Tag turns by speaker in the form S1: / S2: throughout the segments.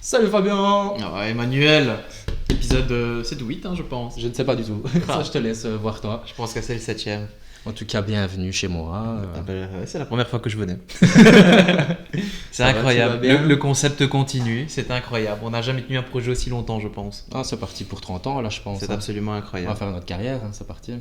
S1: Salut Fabien.
S2: Ah, Emmanuel, épisode 7 ou 8, je pense.
S1: Je ne sais pas du tout. Ça, je te laisse voir toi.
S2: Je pense que c'est le 7ème.
S1: En tout cas, bienvenue chez moi.
S2: C'est la première fois que je venais. C'est
S1: Ça va,
S2: incroyable.
S1: tu vas bien
S2: Le concept continue, c'est incroyable. On n'a jamais tenu un projet aussi longtemps, je pense.
S1: Ah, c'est parti pour 30 ans là, je pense.
S2: C'est
S1: hein.
S2: absolument
S1: On va
S2: incroyable.
S1: faire notre carrière, c'est parti.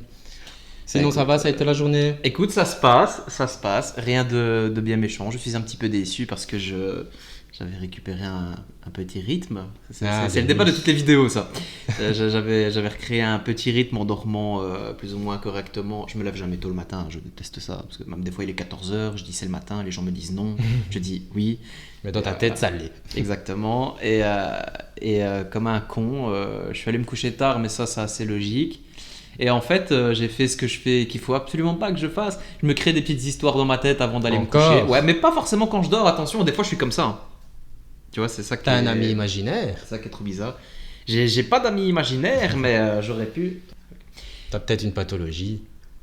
S1: Sinon,
S2: écoute,
S1: ça va, ça a été la journée.
S2: Écoute, ça se passe. Rien de bien méchant. Je suis un petit peu déçu parce que j'avais récupéré un petit rythme. C'est le débat de toutes les vidéos, ça. J'avais recréé un petit rythme en dormant plus ou moins correctement. Je me lève jamais tôt le matin, je déteste ça. Parce que même des fois, il est 14h, je dis c'est le matin, les gens me disent non. Je dis oui.
S1: Mais dans ta tête, ça l'est.
S2: Exactement. Et comme un con, je suis allé me coucher tard, mais ça, c'est assez logique. Et en fait, j'ai fait ce que je fais qu'il faut absolument pas que je fasse. Je me crée des petites histoires dans ma tête avant d'aller me
S1: Encore
S2: coucher. Ouais, mais pas forcément quand je dors, attention, des fois je suis comme ça. Hein. Tu vois, c'est ça qui
S1: T'as un
S2: est-
S1: ami imaginaire.
S2: C'est ça qui est trop bizarre. J'ai pas d'amis imaginaires, mais j'aurais pu.
S1: T'as peut-être une pathologie.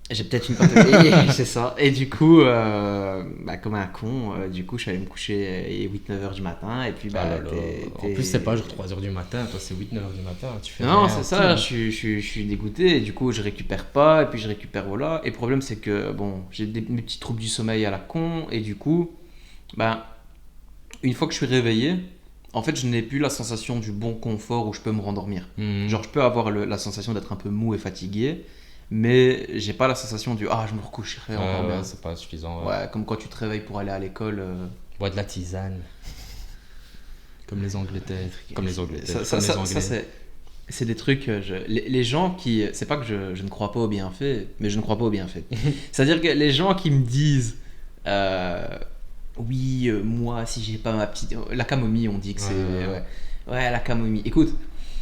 S2: J'ai peut-être une pathologie, c'est ça. Et du coup, comme un con, du coup, je suis allé me coucher 8-9 heures du matin. Et puis,
S1: Ah là là. En plus, c'est pas genre 3 heures du matin, toi c'est 8-9 heures du matin. Tu fais
S2: Non,
S1: rien,
S2: c'est
S1: tout,
S2: ça,
S1: hein.
S2: je suis dégoûté. Et du coup, je récupère pas. Et puis, je récupère, voilà. Et le problème, c'est que, bon, j'ai mes petits troubles du sommeil à la con. Et du coup, une fois que je suis réveillé, en fait, je n'ai plus la sensation du bon confort où je peux me rendormir.
S1: Mhm.
S2: Genre, je peux avoir la sensation d'être un peu mou et fatigué, mais j'ai pas la sensation du je me recoucherai encore
S1: Ouais,
S2: bien.
S1: c'est pas suffisant. Ouais.
S2: Ouais, comme quand tu te réveilles pour aller à l'école.
S1: Bois de la tisane. Comme les Angleterres. Comme les Angleterres.
S2: Ça,
S1: comme les
S2: ça,
S1: Anglais.
S2: c'est des trucs. Les gens qui. C'est pas que je ne crois pas aux bienfaits, mais je ne crois pas aux bienfaits. C'est-à-dire que les gens qui me disent. Oui, moi, si j'ai pas ma petite. La camomille, on dit que c'est.
S1: Ouais.
S2: Ouais, la camomille. Écoute.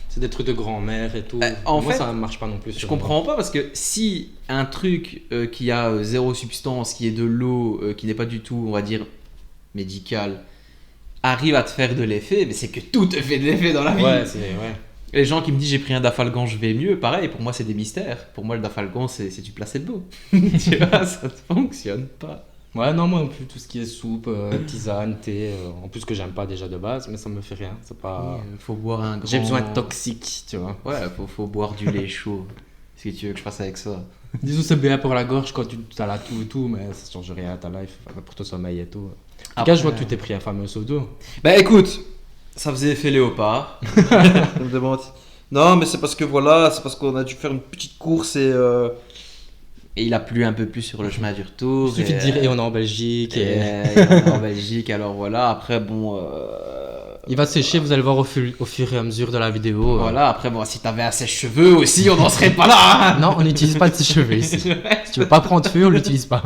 S1: C'est des trucs de grand-mère et tout.
S2: En
S1: Moi,
S2: fait,
S1: ça marche pas non plus.
S2: Je
S1: sur
S2: comprends pas parce que si un truc qui a zéro substance, qui est de l'eau, qui n'est pas du tout, on va dire, médical, arrive à te faire de l'effet, mais c'est que tout te fait de l'effet dans la vie.
S1: moi. Ouais, c'est. Ouais.
S2: Les gens qui me disent j'ai pris un dafalgan, je vais mieux, pareil, pour moi c'est des mystères. Pour moi le dafalgan c'est du placebo. Tu vois, ça ne fonctionne pas.
S1: Ouais, non, moi non plus, tout ce qui est soupe, tisane, thé, en plus que j'aime pas déjà de base, mais ça me fait rien. C'est pas.
S2: Faut boire un grand.
S1: J'ai besoin de toxique, tu vois.
S2: Ouais, faut boire du lait chaud. Si tu veux que je fasse avec ça.
S1: Disons, c'est bien pour la gorge quand tu as la toux et tout, mais ça change rien à ta life, enfin, pour ton sommeil et tout. En tout cas, je vois que tu t'es pris un fameux seau d'eau.
S2: Bah écoute, ça faisait effet léopard. Je me demande. Non, mais c'est parce que voilà, c'est parce qu'on a dû faire une petite course et il a plu un peu plus sur le chemin du retour.
S1: Il suffit de dire, et on est en Belgique, et.
S2: on est en Belgique, alors voilà. Après, bon.
S1: Il va sécher, vous allez voir au fur et à mesure de la vidéo.
S2: Voilà, après, bon, si t'avais un sèche-cheveux aussi, on n'en serait pas là. Hein.
S1: Non, on n'utilise pas de sèche-cheveux ici. Si tu veux pas prendre feu, on l'utilise pas.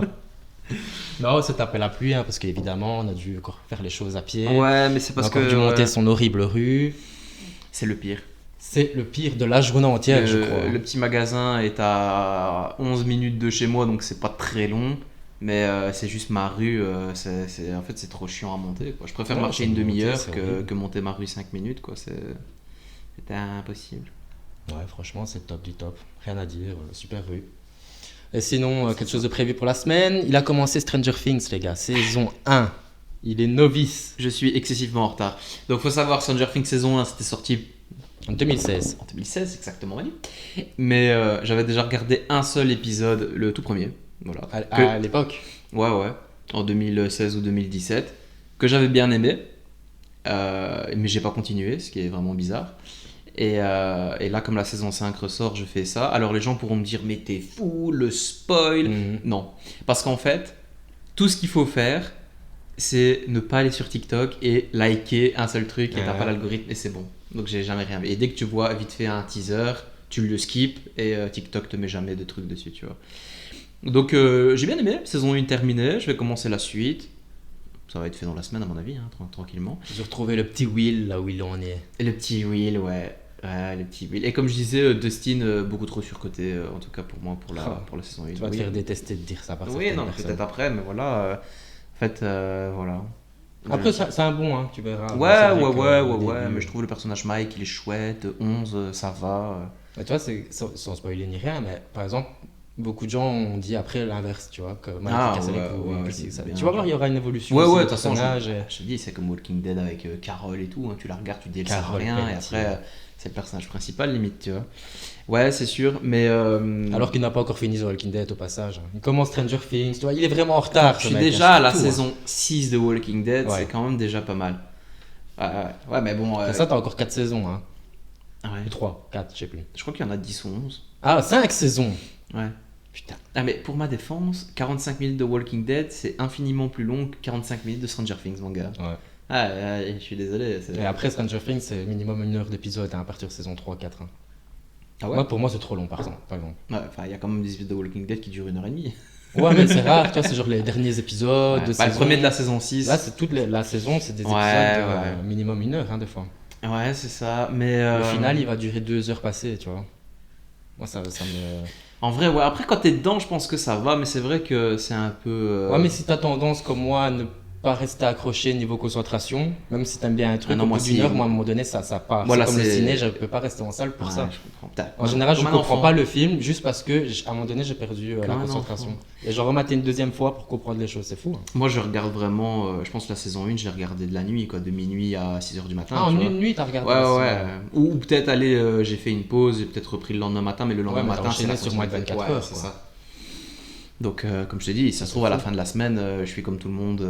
S1: Non, c'est après la pluie, hein, parce qu'évidemment, on a dû encore faire les choses à pied.
S2: Ouais, mais c'est
S1: On a
S2: parce
S1: encore
S2: que.
S1: dû monter son horrible rue.
S2: C'est le pire.
S1: C'est le pire de la journée entière, je crois.
S2: Le petit magasin est à 11 minutes de chez moi, donc c'est pas très long. Mais c'est juste ma rue, en fait c'est trop chiant à monter. Quoi. Je préfère
S1: Ouais,
S2: marcher
S1: c'est
S2: une demi-heure
S1: monter, c'est horrible.
S2: que monter ma rue 5 minutes. Quoi. C'était impossible.
S1: Ouais, franchement, c'est top du top. Rien à dire, super rue. Et sinon, quelque chose de prévu pour la semaine. Il a commencé Stranger Things, les gars, saison 1. Il est novice.
S2: Je suis excessivement en retard. Donc faut savoir, Stranger Things saison 1, c'était sorti
S1: En 2016.
S2: en 2016, exactement. Oui. Mais j'avais déjà regardé un seul épisode, le tout premier. Voilà.
S1: À l'époque.
S2: Ouais, en 2016 ou 2017, que j'avais bien aimé, mais j'ai pas continué, ce qui est vraiment bizarre. Et là, comme la saison 5 ressort, je fais ça. Alors les gens pourront me dire, mais t'es fou, le spoil.
S1: Mhm.
S2: Non, parce qu'en fait, tout ce qu'il faut faire, c'est ne pas aller sur TikTok et liker un seul truc et t'as
S1: Ouais.
S2: pas l'algorithme et c'est bon. Donc j'ai jamais rien. Et dès que tu vois vite fait un teaser, tu le skip et TikTok te met jamais de trucs dessus, tu vois. Donc j'ai bien aimé, saison 1 terminée, je vais commencer la suite. Ça va être fait dans la semaine à mon avis, hein, tranquillement.
S1: J'ai retrouvé le petit Will là où il en est.
S2: Et le petit Will, ouais. Ouais, le petit Will. Et comme je disais, Dustin, beaucoup trop surcoté, en tout cas pour moi, pour la saison 1.
S1: Tu vas te faire détester de dire ça par
S2: Oui,
S1: certaines
S2: non,
S1: personnes.
S2: peut-être après, mais voilà. En fait, voilà.
S1: Après, c'est un bon, hein, tu verras.
S2: Ouais,
S1: C'est vrai
S2: ouais,
S1: qu'au début-
S2: mais je trouve le personnage Mike, il est chouette, 11, ça va.
S1: Mais tu vois, sans spoiler ni rien, mais par exemple, beaucoup de gens ont dit après l'inverse, tu vois, que Mike
S2: Ah,
S1: cassait les
S2: ouais,
S1: couilles,
S2: ouais,
S1: que
S2: c'est
S1: ça.
S2: bien
S1: Tu vas voir,
S2: genre.
S1: il y aura une évolution
S2: Ouais,
S1: aussi
S2: ouais,
S1: du
S2: de toute façon,
S1: personnage.
S2: je te dis, c'est comme Walking Dead avec Carol et tout. Hein. Tu la regardes, tu te dis, elle sert à
S1: Carol
S2: rien, et
S1: Pelletier.
S2: après, c'est le personnage principal, limite, tu vois. Ouais, c'est sûr, mais.
S1: Alors qu'il n'a pas encore fini The Walking Dead au passage. Il commence Stranger Things, tu vois, il est vraiment en retard.
S2: je
S1: ce
S2: suis
S1: mec,
S2: déjà à la
S1: tout, hein.
S2: saison 6 de Walking Dead,
S1: Ouais.
S2: c'est quand même déjà pas mal. Ouais, mais bon.
S1: Et ça, t'as encore 4 saisons, hein.
S2: Ouais.
S1: Ou 3, 4, je sais plus.
S2: Je crois qu'il y en a 10 ou 11.
S1: Ah, 5 saisons.
S2: Ouais.
S1: Putain.
S2: Ah, mais pour ma défense, 45 minutes de Walking Dead, c'est infiniment plus long que 45 minutes de Stranger Things, mon gars.
S1: Ouais.
S2: Ah, je suis désolé.
S1: Et après Stranger Things, c'est minimum 1 heure d'épisode hein, à partir de saison 3, 4. Hein.
S2: Ah ouais?
S1: Moi, pour moi, c'est trop long, par exemple.
S2: Ouais, enfin, il y a quand même des épisodes de Walking Dead qui durent 1h30.
S1: Ouais, mais c'est rare, tu vois, c'est genre les derniers épisodes.
S2: Ouais,
S1: de
S2: bah, le
S1: saison.
S2: premier de la saison 6.
S1: Là, c'est toute la saison, c'est des épisodes
S2: Ouais.
S1: minimum 1 heure, hein, des fois.
S2: Ouais, c'est ça. Mais
S1: Le final, il va durer 2 heures passées, tu vois. Moi, ça me.
S2: en vrai, ouais. Après, quand t'es dedans, je pense que ça va, mais c'est vrai que c'est un peu.
S1: Ouais, mais si t'as tendance, comme moi, à ne pas rester accroché niveau concentration, même si t'aimes bien un truc,
S2: Ah non,
S1: au
S2: moi,
S1: bout d'une
S2: si.
S1: heure, moi, à un moment donné, ça part.
S2: Voilà,
S1: c'est comme le
S2: c'est-
S1: ciné, je peux pas rester en salle pour
S2: Ouais,
S1: ça.
S2: je comprends. Putain,
S1: En général, je
S2: comme un
S1: comprends
S2: enfant.
S1: pas le film juste parce que, à un moment donné, j'ai perdu la
S2: Comme un
S1: concentration.
S2: enfant.
S1: Et je rematé une deuxième fois pour comprendre les choses, c'est fou. Hein.
S2: Moi, je regarde vraiment. Je pense que la saison 1, je l'ai regardée de la nuit, quoi, de minuit à 6h du matin.
S1: Ah, en
S2: tu vois.
S1: une nuit, t'as regardé
S2: Ouais,
S1: la
S2: ouais.
S1: série.
S2: Ou peut-être aller, j'ai fait une pause, j'ai peut-être repris le lendemain matin, mais le lendemain
S1: Ouais, mais t'as
S2: matin, c'est
S1: enchaîné
S2: la
S1: sur moins de
S2: continuité.
S1: 24
S2: Ouais,
S1: heures,
S2: c'est
S1: quoi.
S2: ça. Donc, comme je te dis, si ça se trouve à la fin de la semaine, je suis comme tout le monde.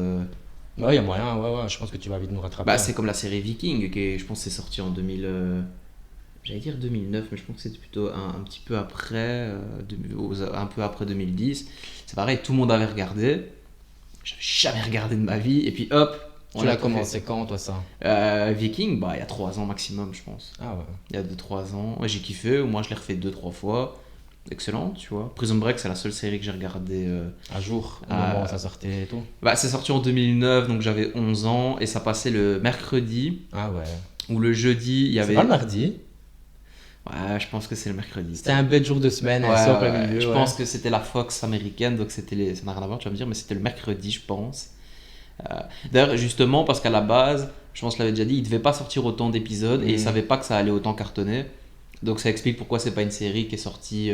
S1: Ouais, il y a moyen, ouais, je pense que tu vas vite nous rattraper.
S2: Bah, c'est comme la série Viking, qui est, je pense que c'est sorti en 2000. J'allais dire 2009, mais je pense que c'était plutôt un petit peu après, un peu après 2010. C'est pareil, tout le monde avait regardé. J'avais jamais regardé de ma vie, et puis hop,
S1: Tu l'as commencé quand, toi, ça?
S2: Viking, bah, il y a 3 ans maximum, je pense.
S1: Ah ouais.
S2: Il y a 2-3 ans. Ouais, j'ai kiffé, moi je l'ai refait 2-3 fois. Excellent, tu vois. Prison Break, c'est la seule série que j'ai regardée.
S1: À jour, au moment où ça sortait et tout.
S2: Bah, c'est sorti en 2009, donc j'avais 11 ans, et ça passait le mercredi,
S1: Ah ouais.
S2: ou le jeudi, il y
S1: C'est
S2: avait.
S1: pas le mardi.
S2: Ouais, je pense que c'est le mercredi.
S1: C'était un bel jour de semaine,
S2: Ouais,
S1: elle sort au
S2: ouais,
S1: milieu.
S2: je
S1: ouais.
S2: pense que c'était la Fox américaine, donc c'était ça n'a rien à voir, tu vas me dire, mais c'était le mercredi, je pense. D'ailleurs, justement, parce qu'à la base, je pense que je l'avais déjà dit, il devait pas sortir autant d'épisodes et il savait pas que ça allait autant cartonner. Donc ça explique pourquoi c'est pas une série qui est sortie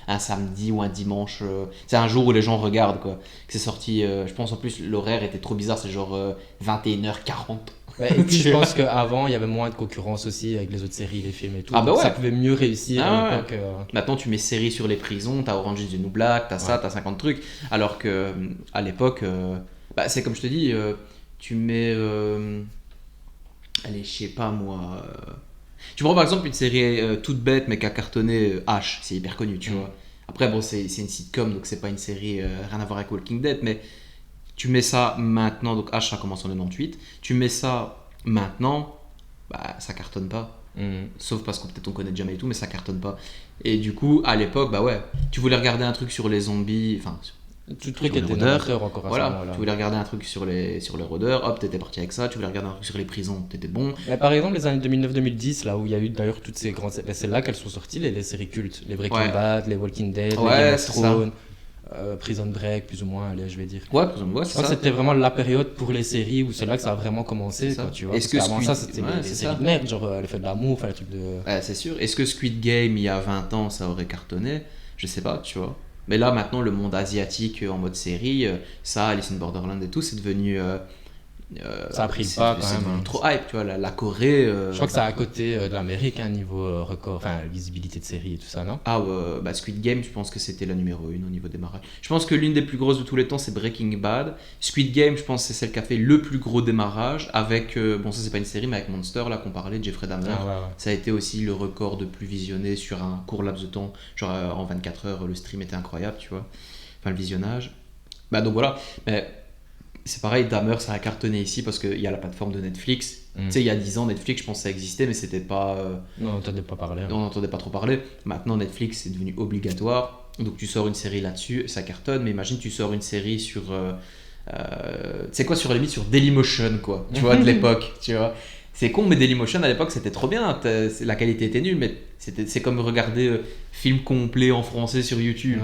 S2: un samedi ou un dimanche. C'est un jour où les gens regardent, quoi. Que c'est sorti, je pense en plus l'horaire était trop bizarre, c'est genre 21h40.
S1: Ouais, et puis je pense qu'avant, il y avait moins de concurrence aussi avec les autres séries, les films et tout.
S2: Ah bah
S1: donc
S2: ouais.
S1: Ça pouvait mieux réussir
S2: Ah
S1: à
S2: ouais.
S1: l'époque.
S2: Maintenant, tu mets séries sur les prisons, t'as Orange is the New Black, t'as ça, t'as 50 trucs. Alors que à l'époque, bah, c'est comme je te dis, tu mets. Allez, je sais pas moi. Tu prends par exemple une série toute bête mais qui a cartonné H, c'est hyper connu, tu vois. Après, bon, c'est une sitcom donc c'est pas une série rien à voir avec Walking Dead, mais tu mets ça maintenant, donc H ça commence en 98, tu mets ça maintenant, bah ça cartonne pas.
S1: Mhm.
S2: Sauf parce qu'on peut-être on connaît jamais et tout, mais ça cartonne pas. Et du coup, à l'époque, bah ouais, tu voulais regarder un truc sur les zombies, enfin,
S1: Tout le truc
S2: sur les
S1: était
S2: rôdeurs.
S1: novateur encore à ce
S2: Voilà,
S1: moment-là.
S2: tu voulais regarder un truc sur les rôdeurs, hop, t'étais parti avec ça. Tu voulais regarder un truc sur les prisons, t'étais bon.
S1: Mais par exemple, les années 2009-2010, là où il y a eu d'ailleurs toutes ces grandes. Ben, c'est là qu'elles sont sorties, les séries cultes. Les Breaking
S2: Ouais.
S1: Bad, les Walking Dead,
S2: Ouais,
S1: les Game of
S2: c'est ça.
S1: Thrones, Prison Break, plus ou moins, allez, je vais dire.
S2: Ouais, ouais,
S1: Je
S2: c'est
S1: pense que
S2: ça.
S1: c'était vraiment la période pour les séries où c'est là que ça a vraiment commencé,
S2: C'est ça.
S1: quoi, tu vois.
S2: Est-ce
S1: Parce
S2: que
S1: qu'avant
S2: Squid-
S1: ça, c'était
S2: ouais,
S1: les
S2: c'est
S1: séries
S2: ça.
S1: de merde, genre les feux de l'amour, enfin les trucs de.
S2: Ouais, c'est sûr. Est-ce que Squid Game, il y a 20 ans, ça aurait cartonné? Je sais pas, tu vois. Mais là, maintenant, le monde asiatique en mode série, ça, Alice in Borderland et tout, c'est devenu.
S1: Ça a pris le
S2: c'est-
S1: pas, quand
S2: c'est
S1: même,
S2: devenu
S1: hein.
S2: trop hype, tu vois. La Corée.
S1: Je crois que c'est à côté de l'Amérique, un niveau record, enfin visibilité de séries et tout ça, non?
S2: Ah, bah Squid Game, je pense que c'était la numéro 1 au niveau démarrage. Je pense que l'une des plus grosses de tous les temps, c'est Breaking Bad. Squid Game, je pense que c'est celle qui a fait le plus gros démarrage avec, bon, ça c'est pas une série, mais avec Monster, là, qu'on parlait, Jeffrey Dahmer.
S1: Ah ouais, ouais.
S2: Ça a été aussi le record de plus visionné sur un court laps de temps. Genre en 24 heures, le stream était incroyable, tu vois. Enfin, le visionnage. Bah, donc voilà. Mais c'est pareil, Dahmer, ça a cartonné ici parce qu'il y a la plateforme de Netflix. Tu sais, il y a 10 ans, Netflix, je pense que ça existait, mais c'était pas.
S1: Non, t'en as pas parlé. hein.
S2: On n'entendait pas trop parler. Maintenant, Netflix, c'est devenu obligatoire. Donc, tu sors une série là-dessus, ça cartonne. Mais imagine, tu sors une série sur. Tu sais quoi, sur la limite, sur Dailymotion, quoi. Tu vois, de l'époque, tu vois. C'est con, mais Dailymotion à l'époque c'était trop bien. La qualité était nulle, mais c'est comme regarder film complet en français sur YouTube.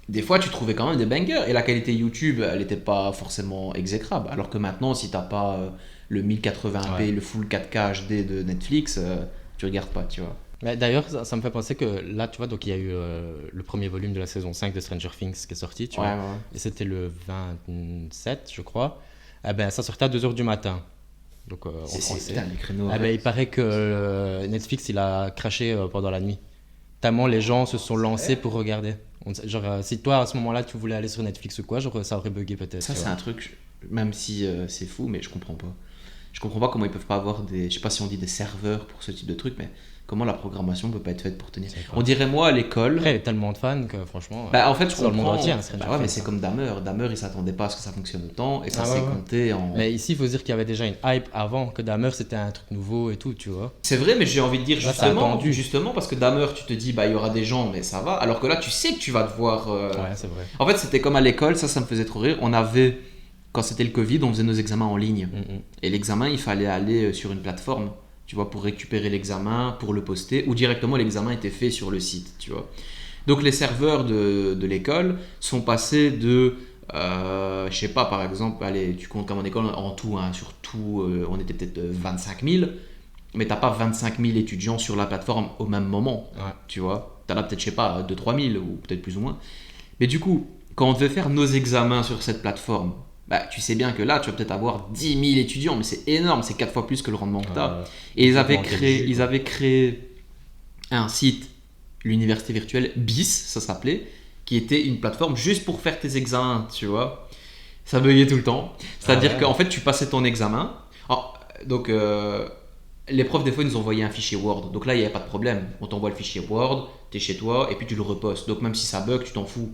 S2: Des fois, tu trouvais quand même des bangers et la qualité YouTube, elle n'était pas forcément exécrable. Alors que maintenant, si t'as pas le 1080p,
S1: Ouais.
S2: le full 4K HD de Netflix, tu regardes pas, tu vois.
S1: Mais d'ailleurs, ça me fait penser que là, tu vois, donc il y a eu le premier volume de la saison 5 de Stranger Things qui est sorti, tu vois.
S2: Ouais.
S1: Et c'était le 27, je crois. Eh ben, ça sortait à 2h du matin. Donc, en français.
S2: Putain, les créneaux.
S1: Eh ben, il paraît que Netflix, il a craché pendant la nuit. Tellement les gens se sont lancés pour regarder. Genre, si toi, à ce moment-là, tu voulais aller sur Netflix ou quoi, genre, ça aurait bugué peut-être.
S2: Ça,
S1: tu
S2: c'est
S1: vois.
S2: un truc, même si c'est fou, mais je comprends pas. Je comprends pas comment ils peuvent pas avoir des. Je sais pas si on dit des serveurs pour ce type de truc, mais comment la programmation peut pas être faite pour tenir.
S1: C'est
S2: On dirait moi à l'école.
S1: Après, il y a tellement de fans que franchement.
S2: Bah, en fait, je
S1: c'est dans le
S2: comprends.
S1: monde entier, hein, Stranger
S2: Bah ouais, mais
S1: Things,
S2: c'est
S1: hein.
S2: comme Dahmer. Dahmer, il s'attendait pas à ce que ça fonctionne autant et ça
S1: Ah
S2: s'est
S1: ouais, ouais.
S2: compté en.
S1: Mais ici, il faut se dire qu'il y avait déjà une hype avant, que Dahmer c'était un truc nouveau et tout, tu vois.
S2: C'est vrai, mais j'ai envie de dire
S1: Là, c'est attendu.
S2: justement parce que Dahmer, tu te dis, bah il y aura des gens, mais ça va. Alors que là, tu sais que tu vas devoir.
S1: Ouais, c'est vrai.
S2: En fait, c'était comme à l'école, ça me faisait trop rire. On avait, quand c'était le Covid, on faisait nos examens en ligne. Et l'examen, il fallait aller sur une plateforme, tu vois, pour récupérer l'examen, pour le poster, ou directement l'examen était fait sur le site, tu vois. Donc les serveurs de l'école sont passés de, je sais pas, par exemple, allez, tu comptes comme en école en tout, hein, sur tout, on était peut-être 25 000, mais t'as pas 25 000 étudiants sur la plateforme au même moment,
S1: Ouais.
S2: tu vois. T'en as peut-être, je sais pas, 2-3 000, ou peut-être plus ou moins. Mais du coup, quand on devait faire nos examens sur cette plateforme, bah, tu sais bien que là, tu vas peut-être avoir 10 000 étudiants, mais c'est énorme, c'est 4 fois plus que le rendement que tu as. Et ils avaient créé un site, l'université virtuelle BIS, ça s'appelait, qui était une plateforme juste pour faire tes examens, tu vois. Ça buguait tout le temps. C'est-à-dire qu'en fait, tu passais ton examen. Donc, les profs, des fois, ils nous envoyaient un fichier Word. Donc là, il n'y avait pas de problème. On t'envoie le fichier Word, tu es chez toi, et puis tu le repostes. Donc même si ça bug, tu t'en fous.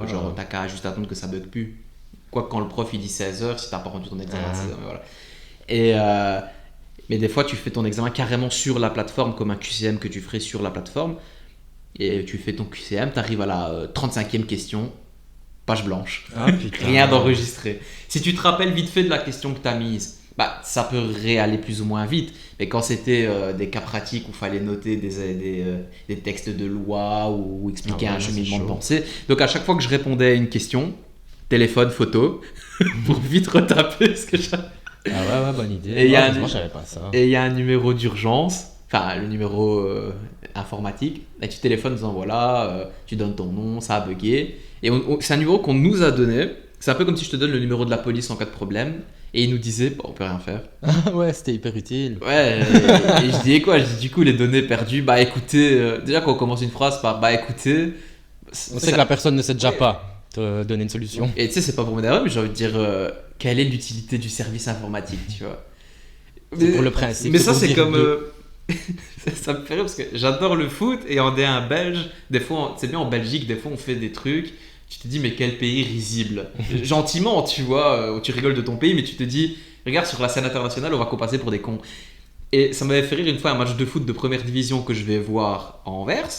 S2: Genre, t'as qu'à juste attendre que ça bug plus. Quoique quand le prof il dit 16h, si t'as pas rendu ton examen à 16h, voilà. Et mais des fois tu fais ton examen carrément sur la plateforme comme un QCM que tu ferais sur la plateforme. Et tu fais ton QCM, t'arrives à la 35e question, page blanche.
S1: Ah, putain.
S2: Rien d'enregistré. Si tu te rappelles vite fait de la question que t'as mise, bah ça peut aller plus ou moins vite. Mais quand c'était des cas pratiques où il fallait noter des textes de loi ou expliquer un cheminement de pensée. Donc à chaque fois que je répondais à une question, téléphone, photo, pour vite retaper ce que j'avais.
S1: Ah ouais, bonne idée.
S2: Et il y a
S1: moi, je savais pas ça.
S2: Et il y a un numéro d'urgence, enfin le numéro informatique, et tu téléphones en disant voilà, tu donnes ton nom, ça a bugué. Et c'est un numéro qu'on nous a donné. C'est un peu comme si je te donne le numéro de la police en cas de problème. Et il nous disait, on peut rien faire.
S1: Ouais, c'était hyper utile.
S2: Ouais, et je dis quoi? Je dis du coup les données perdues, bah écoutez, déjà quand on commence une phrase par bah écoutez.
S1: On sait que la personne ne sait déjà pas te donner une solution.
S2: Et tu sais, c'est pas pour m'énerver, mais j'ai envie de dire, quelle est l'utilité du service informatique, tu vois?
S1: C'est pour le principe.
S2: Mais
S1: c'est
S2: ça,
S1: pour
S2: c'est
S1: dire
S2: comme.
S1: deux.
S2: Ça me fait rire parce que j'adore le foot et on est un Belge. Des fois, c'est bien en Belgique, des fois on fait des trucs. Tu te dis, mais quel pays risible. Gentiment, tu vois, où tu rigoles de ton pays, mais tu te dis, regarde, sur la scène internationale, on va passer pour des cons. Et ça m'avait fait rire une fois un match de foot de première division que je vais voir à Anvers.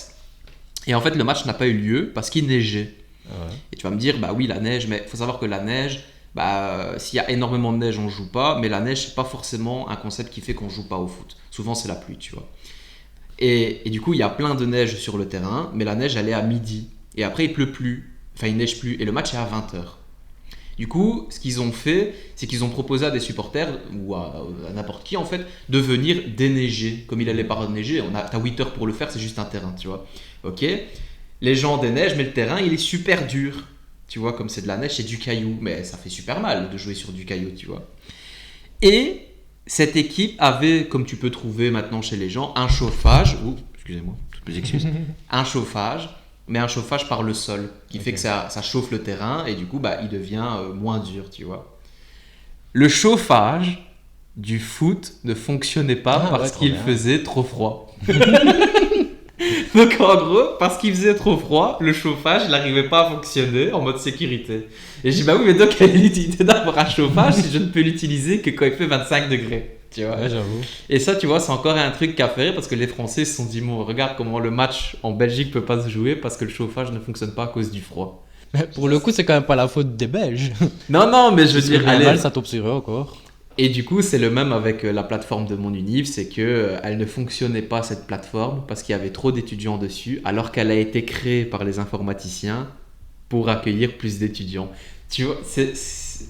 S2: Et en fait, le match n'a pas eu lieu parce qu'il neigeait.
S1: Ouais.
S2: Et tu vas me dire, bah oui, la neige, mais il faut savoir que la neige, bah, s'il y a énormément de neige, on joue pas, mais la neige, c'est pas forcément un concept qui fait qu'on joue pas au foot. Souvent, c'est la pluie, tu vois. Et du coup, il y a plein de neige sur le terrain, mais la neige, elle est à midi. Et après, il pleut plus. Enfin, il neige plus. Et le match est à 20h. Du coup, ce qu'ils ont fait, c'est qu'ils ont proposé à des supporters, ou à n'importe qui en fait, de venir déneiger. Comme il allait pas neiger, t'as 8 heures pour le faire, c'est juste un terrain, tu vois. Ok. Les gens déneigent, mais le terrain, il est super dur. Tu vois, comme c'est de la neige, c'est du caillou. Mais ça fait super mal de jouer sur du caillou, tu vois. Et cette équipe avait, comme tu peux trouver maintenant chez les gens, un chauffage. Ouh, excusez-moi, toutes mes excuses. Un chauffage, mais un chauffage par le sol, qui fait que ça chauffe le terrain et du coup, bah, il devient moins dur, tu vois. Le chauffage du foot ne fonctionnait pas parce qu'il faisait trop froid. Donc en gros, parce qu'il faisait trop froid, le chauffage il n'arrivait pas à fonctionner en mode sécurité. Et je dis bah oui, mais donc quelle est l'utilité d'avoir un chauffage si je ne peux l'utiliser que quand il fait 25 degrés, tu vois.
S1: Ouais, j'avoue.
S2: Et ça, tu vois, c'est encore un truc qui a fait rire parce que les Français se sont dit bon, regarde comment le match en Belgique peut pas se jouer parce que le chauffage ne fonctionne pas à cause du froid.
S1: Mais pour le coup, c'est quand même pas la faute des Belges.
S2: Non, mais je veux dire,
S1: allez, ça tombe sur eux encore.
S2: Et du coup, c'est le même avec la plateforme de mon univ, c'est que elle ne fonctionnait pas cette plateforme parce qu'il y avait trop d'étudiants dessus, alors qu'elle a été créée par les informaticiens pour accueillir plus d'étudiants. Tu vois,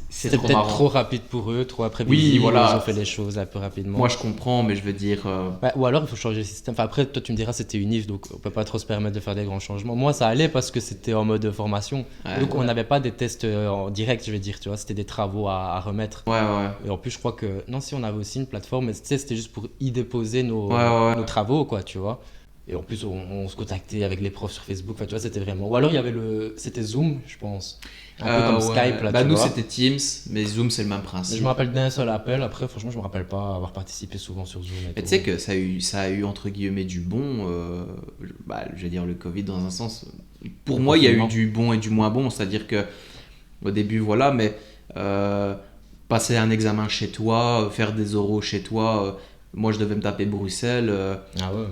S1: C'était
S2: trop
S1: peut-être
S2: marrant.
S1: trop rapide pour eux, trop imprévisible.
S2: Oui, voilà.
S1: Ils ont fait les choses un peu rapidement.
S2: Moi, je comprends, mais je veux dire.
S1: Ouais, ou alors il faut changer le système. Enfin, après, toi tu me diras c'était une IF, donc on peut pas trop se permettre de faire des grands changements. Moi ça allait parce que c'était en mode formation.
S2: Ouais,
S1: Donc on n'avait pas des tests en direct, je vais dire, tu vois, c'était des travaux à remettre.
S2: ouais, ouais.
S1: Et en plus je crois que... Non, si on avait aussi une plateforme, mais tu sais, c'était juste pour y déposer
S2: Ouais, ouais.
S1: nos travaux, quoi, tu vois. Et en plus on se contactait avec les profs sur Facebook, enfin tu vois, c'était vraiment... Ou alors il y avait c'était Zoom, je pense. Un peu comme
S2: Ouais.
S1: Skype là,
S2: Bah,
S1: tu
S2: nous,
S1: vois.
S2: c'était Teams, mais Zoom, c'est le même
S1: Je
S2: principe.
S1: me rappelle d'un seul appel, après franchement je me rappelle pas avoir participé souvent sur Zoom et
S2: Mais
S1: tout.
S2: tu sais que ça a eu entre guillemets du bon, je vais dire le Covid dans un sens. Pour
S1: Le
S2: moi, il y a eu
S1: confinement.
S2: du bon et du moins bon, c'est-à-dire que au début, voilà, mais passer un examen chez toi, faire des oraux chez toi, moi je devais me taper Bruxelles.
S1: Ah ouais.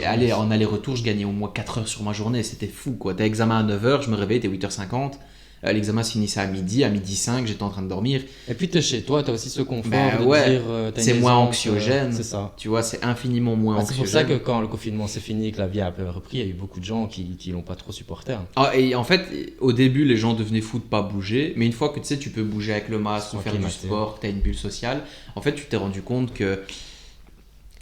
S2: Allez, en aller-retour, je gagnais au moins 4 heures sur ma journée, c'était fou quoi. T'as examen à 9h, je me réveillais, t'es 8h50. L'examen se finissait à 12h05, j'étais en train de dormir.
S1: Et puis t'es chez toi, t'as aussi ce confort
S2: Ben
S1: de
S2: ouais,
S1: dire t'as
S2: c'est
S1: une
S2: moins
S1: maison,
S2: anxiogène.
S1: c'est ça.
S2: Tu vois, c'est infiniment moins
S1: Ah, c'est pour ça
S2: anxiogène.
S1: que quand le confinement s'est fini, que la vie a un peu repris, il y a eu beaucoup de gens qui l'ont pas trop supporté. Hein.
S2: Ah, et en fait, au début, les gens devenaient fous de pas bouger, mais une fois que tu sais, tu peux bouger avec le masque,
S1: Sans
S2: faire du
S1: climater.
S2: sport, que tu as une bulle sociale, en fait, tu t'es rendu compte que,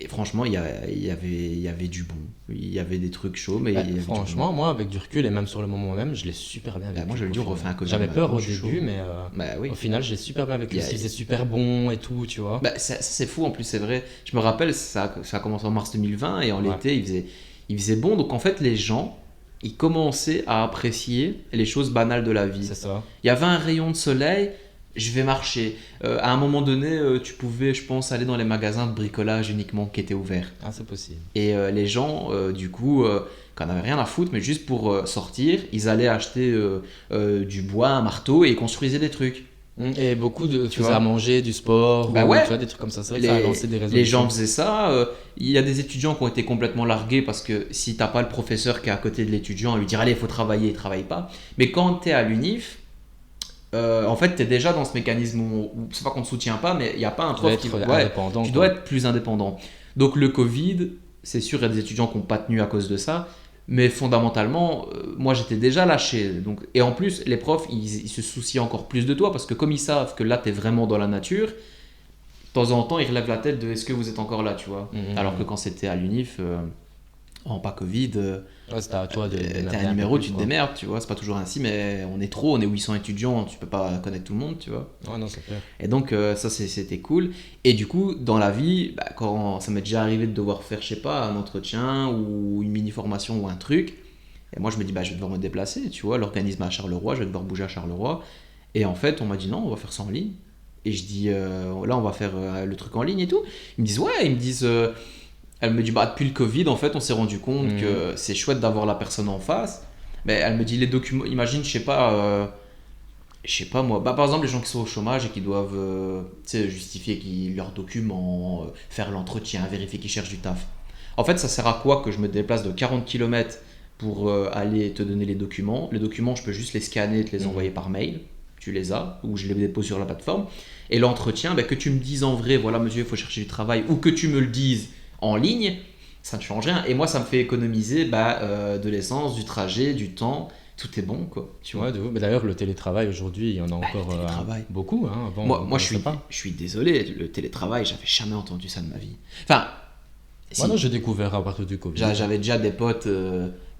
S2: et franchement, il y avait du bon. Il y avait des trucs chauds, mais
S1: Bah,
S2: il y avait
S1: franchement, moi, avec du recul et même sur le moment même, je l'ai super bien
S2: Bah,
S1: vécu.
S2: moi, je le dis, on
S1: confinement.
S2: refait un Covid
S1: J'avais peur au
S2: maintenant, je suis
S1: début,
S2: chaud.
S1: mais
S2: du bon. Bah oui.
S1: au final, je l'ai super bien vécu.
S2: Il y a-
S1: Parce qu'il faisait super bon et tout, tu vois.
S2: Bah, ça, c'est fou, en plus, c'est vrai. Je me rappelle, ça a commencé en mars 2020, et en
S1: Ouais.
S2: l'été, il faisait bon. Donc, en fait, les gens, ils commençaient à apprécier les choses banales de la vie.
S1: C'est ça.
S2: Il y avait un rayon de soleil, je vais marcher. À un moment donné, tu pouvais, je pense, aller dans les magasins de bricolage uniquement qui étaient ouverts.
S1: Ah, c'est possible.
S2: Et les gens, du coup, quand on avait rien à foutre, mais juste pour sortir, ils allaient acheter du bois, un marteau et ils construisaient des trucs.
S1: Et beaucoup de
S2: Tu
S1: faisaient
S2: vois.
S1: à manger, du sport,
S2: Bah
S1: ou,
S2: ouais.
S1: tu vois, des trucs comme ça. C'est vrai que ça a lancé des
S2: Les gens
S1: résolutions.
S2: faisaient ça. Il y a des étudiants qui ont été complètement largués parce que si t'as pas le professeur qui est à côté de l'étudiant à lui dire allez, il faut travailler, il travaille pas. Mais quand tu es à l'UNIF, en fait, tu es déjà dans ce mécanisme où c'est pas qu'on te soutient pas, mais il n'y a pas un
S1: Tu dois
S2: prof qui.
S1: être
S2: Ouais,
S1: indépendant.
S2: tu
S1: quoi.
S2: dois être plus indépendant. Donc le Covid, c'est sûr, il y a des étudiants qui n'ont pas tenu à cause de ça. Mais fondamentalement, moi j'étais déjà lâché. Donc, et en plus, les profs, ils se soucient encore plus de toi parce que comme ils savent que là, tu es vraiment dans la nature, de temps en temps, ils relèvent la tête de est-ce que vous êtes encore là, tu vois.
S1: Mhm.
S2: Alors que quand c'était à l'UNIF, en pas Covid,
S1: Ouais, c'était à toi de.
S2: t'as un numéro, tu te démerdes, tu vois. C'est pas toujours ainsi, mais on est trop, on est 800 étudiants, tu peux pas connaître tout le monde, tu vois.
S1: Ouais, non, c'est clair.
S2: Et donc, ça, c'était cool. Et du coup, dans la vie, bah, quand ça m'est déjà arrivé de devoir faire, je sais pas, un entretien ou une mini-formation ou un truc, et moi, je me dis, bah, je vais devoir me déplacer, tu vois, l'organisme est à Charleroi, je vais devoir bouger à Charleroi. Et en fait, on m'a dit, non, on va faire ça en ligne. Et je dis, là, on va faire le truc en ligne et tout. Ils me disent, ouais, ils me disent, elle me dit, bah, depuis le Covid, en fait, on s'est rendu compte que c'est chouette d'avoir la personne en face. Mais elle me dit, les documents, imagine, je sais pas moi, bah, par exemple les gens qui sont au chômage et qui doivent tu sais, justifier leurs documents, faire l'entretien, vérifier qu'ils cherchent du taf. En fait, ça sert à quoi que je me déplace de 40 km pour aller te donner les documents. Les documents, je peux juste les scanner et te les envoyer par mail. Tu les as, ou je les dépose sur la plateforme. Et l'entretien, bah, que tu me dises en vrai, voilà monsieur, il faut chercher du travail, ou que tu me le dises en ligne, ça ne change rien. Et moi, ça me fait économiser de l'essence, du trajet, du temps. Tout est bon, quoi. Tu vois.
S1: Ouais, de ouf. Mais d'ailleurs, le télétravail aujourd'hui, il y en a encore
S2: le télétravail.
S1: beaucoup. Hein. Avant,
S2: Moi,
S1: on
S2: moi je
S1: connaissait pas.
S2: suis désolé, le télétravail, j'avais jamais entendu ça de ma vie. Enfin, si,
S1: Moi, non, j'ai découvert à partir du Covid.
S2: j'avais déjà des potes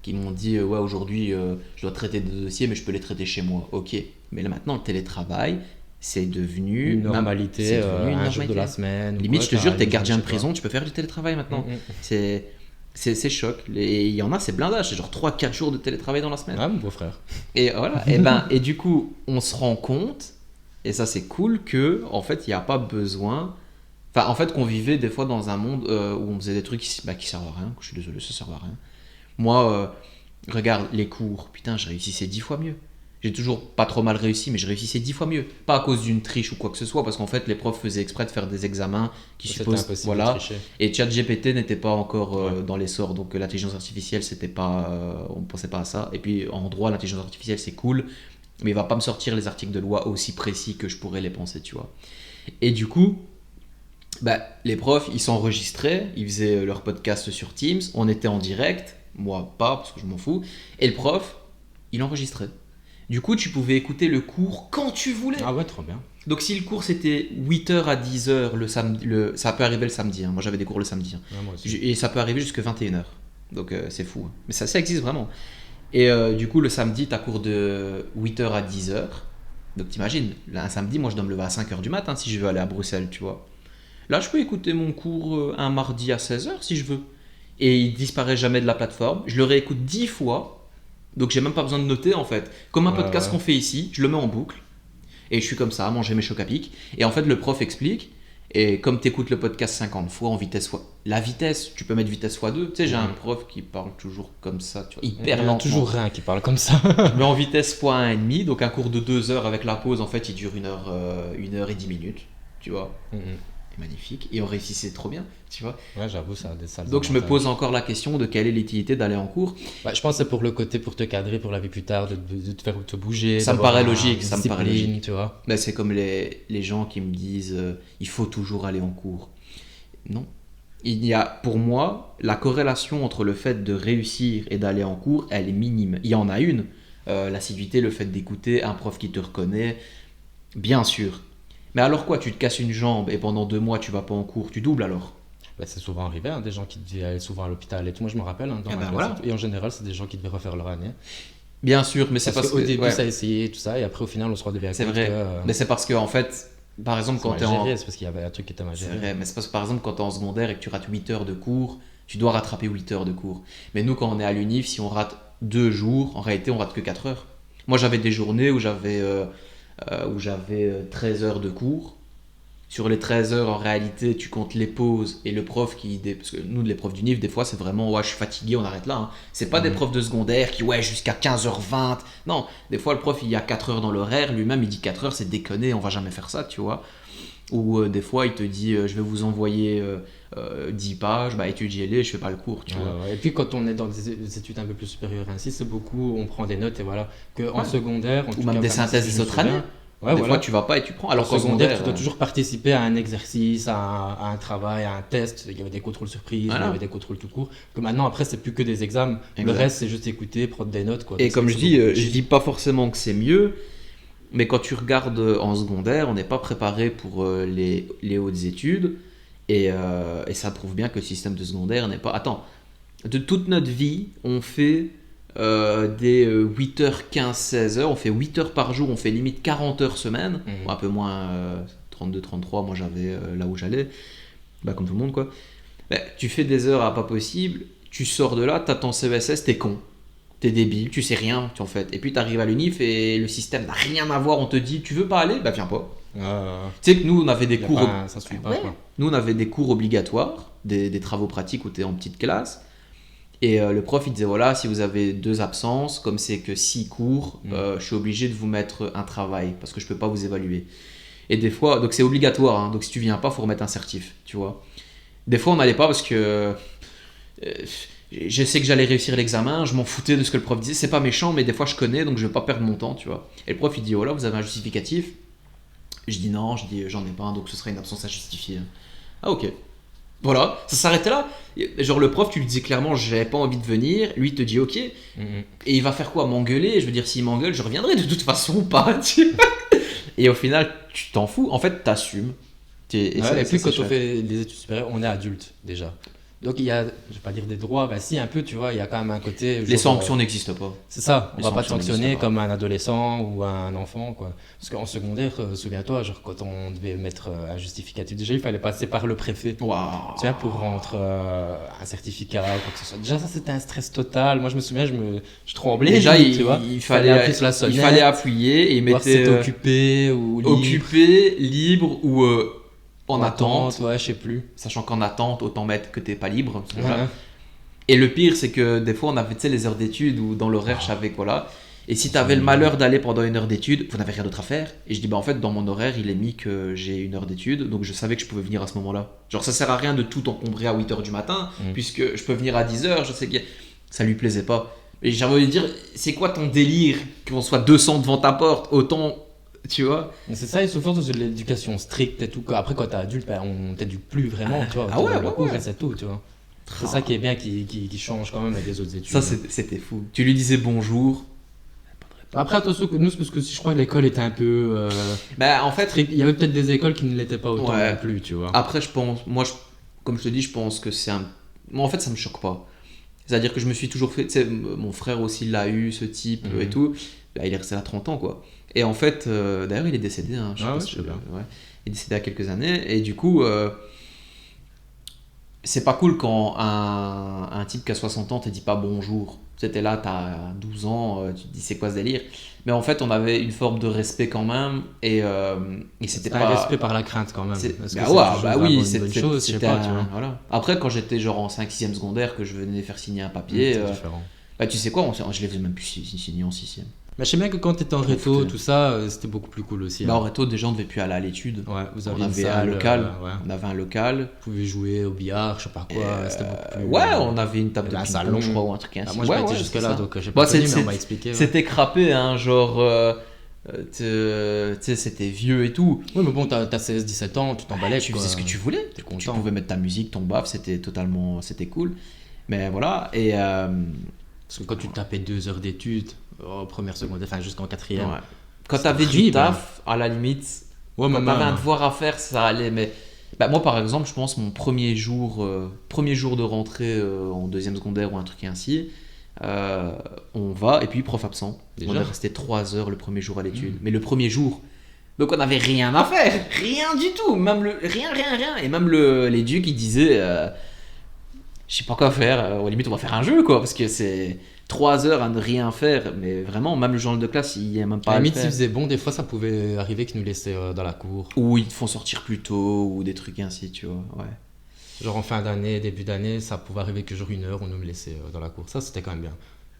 S2: qui m'ont dit ouais, aujourd'hui, je dois traiter des dossiers, mais je peux les traiter chez moi. Ok, mais là maintenant, le télétravail, c'est devenu
S1: Une normalité,
S2: c'est devenu une
S1: un jour de la
S2: normalité.
S1: semaine. ou
S2: Limite,
S1: quoi,
S2: je te jure, t'es
S1: t'arrives,
S2: gardien de
S1: je sais pas.
S2: prison, tu peux faire du télétravail maintenant.
S1: Mhm.
S2: C'est choc. Et il y en a, c'est blindage, c'est genre 3-4 jours de télétravail dans la semaine.
S1: Ah, mon beau-frère.
S2: Et voilà, et du coup, on se rend compte, et ça c'est cool, que en fait, il n'y a pas besoin. Enfin, en fait, qu'on vivait des fois dans un monde où on faisait des trucs qui servent à rien. Je suis désolé, ça sert à rien. Moi, regarde les cours, putain, je réussissais 10 fois mieux. J'ai toujours pas trop mal réussi, mais je réussissais 10 fois mieux. Pas à cause d'une triche ou quoi que ce soit, parce qu'en fait, les profs faisaient exprès de faire des examens qui
S1: C'était
S2: supposent.
S1: impossible
S2: Voilà.
S1: de tricher.
S2: Et ChatGPT n'était pas encore
S1: Ouais.
S2: dans l'essor, donc l'intelligence artificielle, c'était pas, on pensait pas à ça. Et puis en droit, l'intelligence artificielle, c'est cool, mais il va pas me sortir les articles de loi aussi précis que je pourrais les penser, tu vois. Et du coup, bah, les profs, ils s'enregistraient, ils faisaient leur podcast sur Teams, on était en direct, moi pas, parce que je m'en fous, et le prof, il enregistrait. Du coup, tu pouvais écouter le cours quand tu voulais.
S1: Ah ouais, trop bien.
S2: Donc si le cours c'était 8h à 10h le samedi, ça peut arriver le samedi, hein. Moi j'avais des cours le samedi. Hein.
S1: Ouais, moi aussi.
S2: Et ça peut arriver jusqu'à 21h. Donc c'est fou. Hein. Mais ça existe vraiment. Et du coup, le samedi, tu as cours de 8h à 10h. Donc t'imagines, là, un samedi, moi je dois me lever à 5h du matin si je veux aller à Bruxelles, tu vois. Là, je peux écouter mon cours un mardi à 16h si je veux. Et il disparaît jamais de la plateforme. Je le réécoute 10 fois. Donc j'ai même pas besoin de noter en fait. Comme un podcast qu'on fait ici, je le mets en boucle. Et je suis comme ça, à manger mes chocs à pic. Et en fait, le prof explique. Et comme tu écoutes le podcast 50 fois en vitesse fois. La vitesse, tu peux mettre vitesse x2. Tu sais, j'ai un prof qui parle toujours comme ça, tu vois, hyper lentement.
S1: Il y a toujours rien qui parle comme ça.
S2: Mais en vitesse x1,5. Donc un cours de 2 heures avec la pause, en fait, il dure 1h et 10 minutes. Tu vois. Magnifique. Et on réussissait trop bien, tu vois.
S1: Ouais, j'avoue, ça a des salles.
S2: Donc je me pose encore la question de quelle est l'utilité d'aller en cours.
S1: Bah, je pense que c'est pour le côté, pour te cadrer pour la vie plus tard, de te faire te bouger.
S2: Ça me paraît logique, ça me paraît logique.
S1: Tu vois.
S2: Mais c'est comme les gens qui me disent il faut toujours aller en cours. Non. Il y a, pour moi, la corrélation entre le fait de réussir et d'aller en cours, elle est minime. Il y en a une, l'assiduité, le fait d'écouter un prof qui te reconnaît, bien sûr. Mais alors quoi, tu te casses une jambe et pendant 2 mois tu vas pas en cours, tu doubles alors?
S1: Bah, c'est souvent arrivé, hein, des gens qui devaient aller souvent à l'hôpital et tout. Moi je me rappelle, hein, dans ma classe,
S2: voilà.
S1: Et en général, c'est des gens qui devaient refaire leur année.
S2: Bien sûr, mais c'est parce
S1: qu'au début ça a essayé tout ça et après au final on se rendait bien compte.
S2: C'est vrai, mais c'est parce que en fait, par exemple quand tu es en...
S1: C'est parce qu'il y avait un truc qui était mal géré.
S2: C'est vrai, mais c'est parce que par exemple quand tu es en secondaire et que tu rates 8 heures de cours, tu dois rattraper 8 heures de cours. Mais nous quand on est à l'unif, si on rate 2 jours, en réalité on rate que 4 heures. Moi j'avais des journées où j'avais 13 heures de cours. Sur les 13 heures, en réalité, tu comptes les pauses et le prof qui... Parce que nous, les profs d'unif, des fois, c'est vraiment « ouais, je suis fatigué, on arrête là hein. ». C'est pas des profs de secondaire qui « ouais, jusqu'à 15h20 ». Non, des fois, le prof, il y a 4 heures dans l'horaire. Lui-même, il dit 4 heures, c'est déconné, on va jamais faire ça, tu vois. Ou des fois, il te dit « je vais vous envoyer 10 pages, bah étudiez-les, je fais pas le cours ». Tu vois.
S1: Et puis, quand on est dans des études un peu plus supérieures ainsi, c'est beaucoup, on prend des notes et voilà. En secondaire...
S2: Ou même des synthèses des autres années.
S1: Ouais,
S2: des fois, tu vas pas et tu prends. Alors qu'en
S1: secondaire, tu dois toujours participer à un exercice, à un travail, à un test. Il y avait des contrôles surprises, il y avait des contrôles tout court. Que maintenant, après, c'est plus que des examens. Le reste, c'est juste écouter, prendre des notes. Quoi.
S2: Et comme je dis pas forcément que c'est mieux, mais quand tu regardes en secondaire, on n'est pas préparé pour les hautes études. Et ça prouve bien que le système de secondaire n'est pas... Attends, de toute notre vie, on fait... des 8h15, 16h, on fait 8 heures par jour, on fait limite 40 heures semaine, un peu moins 32, 33, moi j'avais là où j'allais, bah, comme tout le monde quoi. Bah, tu fais des heures à pas possible, tu sors de là, t'as ton CESS, t'es con, t'es débile, tu sais rien en fait, et puis t'arrives à l'UNIF et le système n'a rien à voir, on te dit tu veux pas aller, bah viens pas. Tu sais que nous on avait des cours,
S1: ça suit pas, quoi.
S2: Nous on avait des cours obligatoires, des travaux pratiques où t'es en petite classe. Et le prof il disait voilà, si vous avez 2 absences, comme c'est que 6 cours, je suis obligé de vous mettre un travail parce que je peux pas vous évaluer. Et des fois, donc c'est obligatoire, hein, donc si tu viens pas, faut remettre un certif, tu vois. Des fois on n'allait pas parce que je sais que j'allais réussir l'examen, je m'en foutais de ce que le prof disait, c'est pas méchant, mais des fois je connais donc je vais pas perdre mon temps, tu vois. Et le prof il dit voilà, vous avez un justificatif? Je dis non, je dis j'en ai pas un, donc ce serait une absence à justifier. Ah ok. Voilà, ça s'arrêtait là. Genre le prof, tu lui disais clairement j'avais pas envie de venir, lui il te dit ok, et il va faire quoi? M'engueuler? Je veux dire, s'il m'engueule, je reviendrai de toute façon ou pas. Et au final, tu t'en fous, en fait, t'assumes.
S1: Et puis quand on fait les études supérieures, on est adulte déjà. Donc il y a, je vais pas dire des droits, bah si un peu, tu vois, il y a quand même un côté...
S2: Les sanctions n'existent pas.
S1: C'est ça, on va pas te sanctionner comme un adolescent ou un enfant, quoi. Parce qu'en secondaire, souviens-toi, genre quand on devait mettre un justificatif, déjà il fallait passer par le préfet.
S2: Wow.
S1: Tu vois, pour rendre un certificat ou quoi que ce soit. Déjà ça c'était un stress total, moi je me souviens, je tremblais.
S2: Déjà
S1: tu vois,
S2: il fallait appuyer et il mettait...
S1: C'était occupé ou libre.
S2: Occupé, libre ou... en attente,
S1: ouais, je sais plus.
S2: Sachant qu'en attente, autant mettre que t'es pas libre. Et le pire, c'est que des fois, on avait les heures d'études ou dans l'horaire, je savais quoi là. Et si t'avais le malheur d'aller pendant 1 heure d'études, vous n'avez rien d'autre à faire. Et je dis, bah en fait, dans mon horaire, il est mis que j'ai 1 heure d'études, donc je savais que je pouvais venir à ce moment-là. Genre, ça sert à rien de tout encombrer à 8 heures du matin, puisque je peux venir à 10 heures, je sais que ça lui plaisait pas. Et j'ai envie de dire, c'est quoi ton délire qu'on soit 200 devant ta porte, autant. Tu vois,
S1: c'est ça, et souvent dans l'éducation stricte et tout. Après, quand t'es adulte, bah, on t'éduque plus vraiment, tu vois. C'est tout, tu vois. C'est ça qui est bien, qui change quand même avec les autres études.
S2: Ça, c'était fou. Tu lui disais bonjour, pas de
S1: Après, attention, que nous, parce que je crois que l'école était un peu.
S2: En fait,
S1: il y avait peut-être des écoles qui ne l'étaient pas autant
S2: Ouais.
S1: non plus, tu vois.
S2: après, je pense, comme je te dis, je pense que c'est un. Moi, en fait, ça me choque pas. C'est-à-dire que je me suis toujours fait. Tu sais, mon frère aussi l'a eu, ce type et tout. Bah, il est resté là 30 ans, quoi. Et en fait, d'ailleurs, il est décédé. Hein, je sais
S1: Ah
S2: pas
S1: ouais,
S2: si
S1: je sais bien.
S2: ouais. Il est décédé à quelques années. Et du coup, c'est pas cool quand un type qui a 60 ans te dit pas bonjour. C'était là, t'as 12 ans, tu te dis c'est quoi ce délire. Mais en fait, on avait une forme de respect quand même. Et c'était
S1: Un
S2: pas.
S1: respect par la crainte quand même. Parce que
S2: Bah
S1: c'est
S2: ouais,
S1: toujours
S2: bah
S1: vraiment
S2: oui,
S1: une
S2: c'est
S1: bonne chose, je sais
S2: c'était
S1: pas, tu vois.
S2: voilà. Après, quand j'étais genre en 5-6e secondaire, que je venais faire signer un papier,
S1: C'est différent.
S2: bah tu sais quoi, je les faisais même plus signer en 6e.
S1: Mais je sais bien que quand t'étais en
S2: Je m'en
S1: réto,
S2: foutais.
S1: tout ça, c'était beaucoup plus cool aussi.
S2: Bah
S1: hein.
S2: en réto, déjà, on devait plus aller à l'étude.
S1: Ouais, vous
S2: On
S1: aviez une
S2: avait un
S1: salle,
S2: local.
S1: ouais.
S2: On avait un local.
S1: Vous pouviez jouer au billard, je sais pas quoi, c'était beaucoup plus.
S2: Ouais, on avait une table de
S1: un
S2: ping-pong,
S1: salon.
S2: je crois, ou un truc ainsi.
S1: Ah, moi, je
S2: Ouais,
S1: pas été
S2: ouais,
S1: jusque
S2: c'est
S1: là,
S2: ça.
S1: donc j'ai
S2: Bah,
S1: pas connu, mais on m'a expliqué. Ouais.
S2: C'était crapé, hein, genre. Tu sais, c'était vieux et tout.
S1: Oui, mais bon, t'as 16, 17 ans, tu t'emballais.
S2: Tu
S1: quoi.
S2: faisais ce que tu voulais.
S1: T'es
S2: Tu
S1: content.
S2: pouvais mettre ta musique, ton baf, c'était cool. Mais voilà, et
S1: Parce que quand tu tapais 2 heures d'études, première, seconde, enfin jusqu'en quatrième.
S2: ouais. Quand
S1: C'est
S2: t'avais du
S1: horrible,
S2: taf, à la limite,
S1: Ouais,
S2: quand
S1: mais
S2: t'avais un
S1: même.
S2: devoir à faire, ça allait. Mais bah, moi, par exemple, je pense mon premier jour de rentrée en 2e secondaire ou un truc ainsi, on va, et puis prof absent.
S1: Déjà
S2: On est resté 3 heures le premier jour à l'étude. Mais le premier jour. Donc on n'avait rien à faire, rien du tout, même rien. Et même l'éduc il disait, je sais pas quoi faire, à la limite on va faire un jeu quoi, parce que c'est 3 heures à ne rien faire, mais vraiment, même le journal de classe il n'y a même pas
S1: À la
S2: à le
S1: limite, s'il
S2: faire.
S1: faisait bon, des fois ça pouvait arriver qu'ils nous laissaient dans la cour.
S2: Ou ils te font sortir plus tôt, ou des trucs ainsi, tu vois, ouais.
S1: Genre en fin d'année, début d'année, ça pouvait arriver que genre 1 heure, on nous laissait dans la cour. Ça, c'était quand même bien.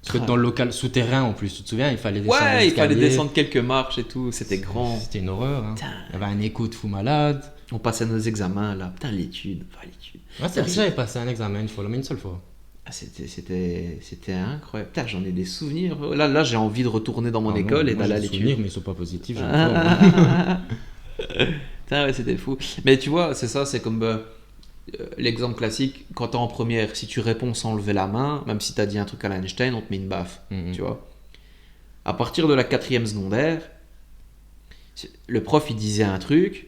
S1: Parce que
S2: Ah.
S1: dans le local souterrain en plus, tu te souviens, il fallait descendre
S2: Ouais, il fallait
S1: l'escalier.
S2: descendre quelques marches et tout, c'était grand.
S1: C'était une horreur. Hein.
S2: Putain.
S1: Il y avait un écho de fou malade.
S2: On passait nos examens là, putain l'étude.
S1: Ouais, c'est vrai que j'avais passé un examen une fois, mais une seule fois.
S2: Ah, c'était incroyable. Putain, j'en ai des souvenirs. Là j'ai envie de retourner dans mon
S1: Ah non,
S2: école et
S1: moi,
S2: d'aller à
S1: j'ai des
S2: l'étude.
S1: souvenirs, mais ils sont pas positifs. j'aime pas, moi.
S2: Putain, ouais, c'était fou. Mais tu vois, c'est ça, c'est comme l'exemple classique. Quand t'es en première, si tu réponds sans lever la main, même si t'as dit un truc à l'Einstein, on te met une baffe.
S1: Mhm.
S2: Tu vois. À partir de la 4e secondaire, le prof il disait un truc,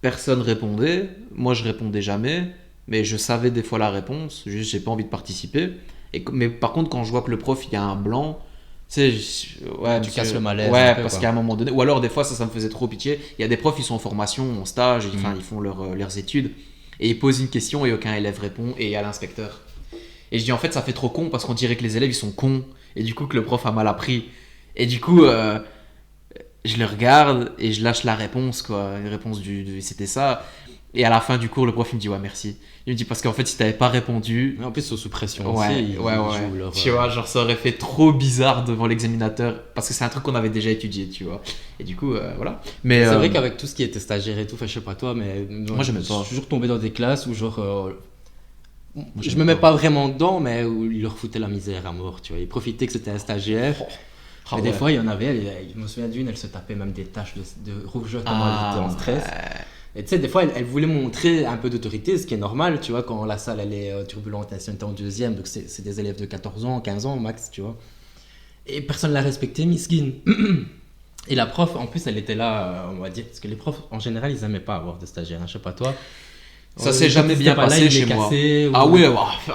S2: personne répondait, moi je répondais jamais, mais je savais des fois la réponse, juste j'ai pas envie de participer. Mais par contre, quand je vois que le prof il y a un blanc, tu sais,
S1: Tu casses le malaise
S2: Ouais,
S1: un peu,
S2: parce
S1: quoi.
S2: qu'à un moment donné, ou alors des fois ça me faisait trop pitié. Il y a des profs, ils sont en formation, en stage, enfin, ils font leurs études, et ils posent une question et aucun élève répond, et il y a l'inspecteur. Et je dis en fait, ça fait trop con parce qu'on dirait que les élèves ils sont cons, et du coup que le prof a mal appris. Et du coup, je le regarde et je lâche la réponse, quoi. Une réponse c'était ça. Et à la fin du cours, le prof il me dit ouais, merci. Il me dit parce qu'en fait, si t'avais pas répondu.
S1: Mais en plus, ils sont sous pression
S2: Ouais,
S1: aussi. Ils jouent leur,
S2: Tu vois, genre ça aurait fait trop bizarre devant l'examinateur parce que c'est un truc qu'on avait déjà étudié, tu vois. Et du coup, voilà. Mais
S1: C'est vrai qu'avec tout ce qui était stagiaire et tout, enfin, je sais pas toi, mais
S2: Moi, j'aimais pas.
S1: Je suis toujours tombé dans des classes où genre. Je
S2: j'aimais
S1: me mets
S2: pas.
S1: pas vraiment dedans, mais où ils leur foutaient la misère à mort, tu vois. Ils profitaient que c'était un stagiaire.
S2: Ah
S1: Et
S2: ouais.
S1: des fois, il y en avait, je me souviens d'une, elle se tapait même des taches de rougeur tellement elle était en stress. Et tu sais, des fois, elle voulait montrer un peu d'autorité, ce qui est normal, tu vois, quand la salle elle est turbulente, elle était en 2e, donc c'est des élèves de 14 ans, 15 ans max, tu vois. Et personne ne l'a respecté, miskin. Et la prof, en plus, elle était là, on va dire, parce que les profs, en général, ils aimaient pas avoir de stagiaires, hein, je sais pas toi.
S2: Ça s'est jamais
S1: Quand
S2: bien
S1: c'était pas là,
S2: passé
S1: il
S2: chez
S1: les
S2: moi.
S1: cassait,
S2: Ah
S1: ou-
S2: ouais,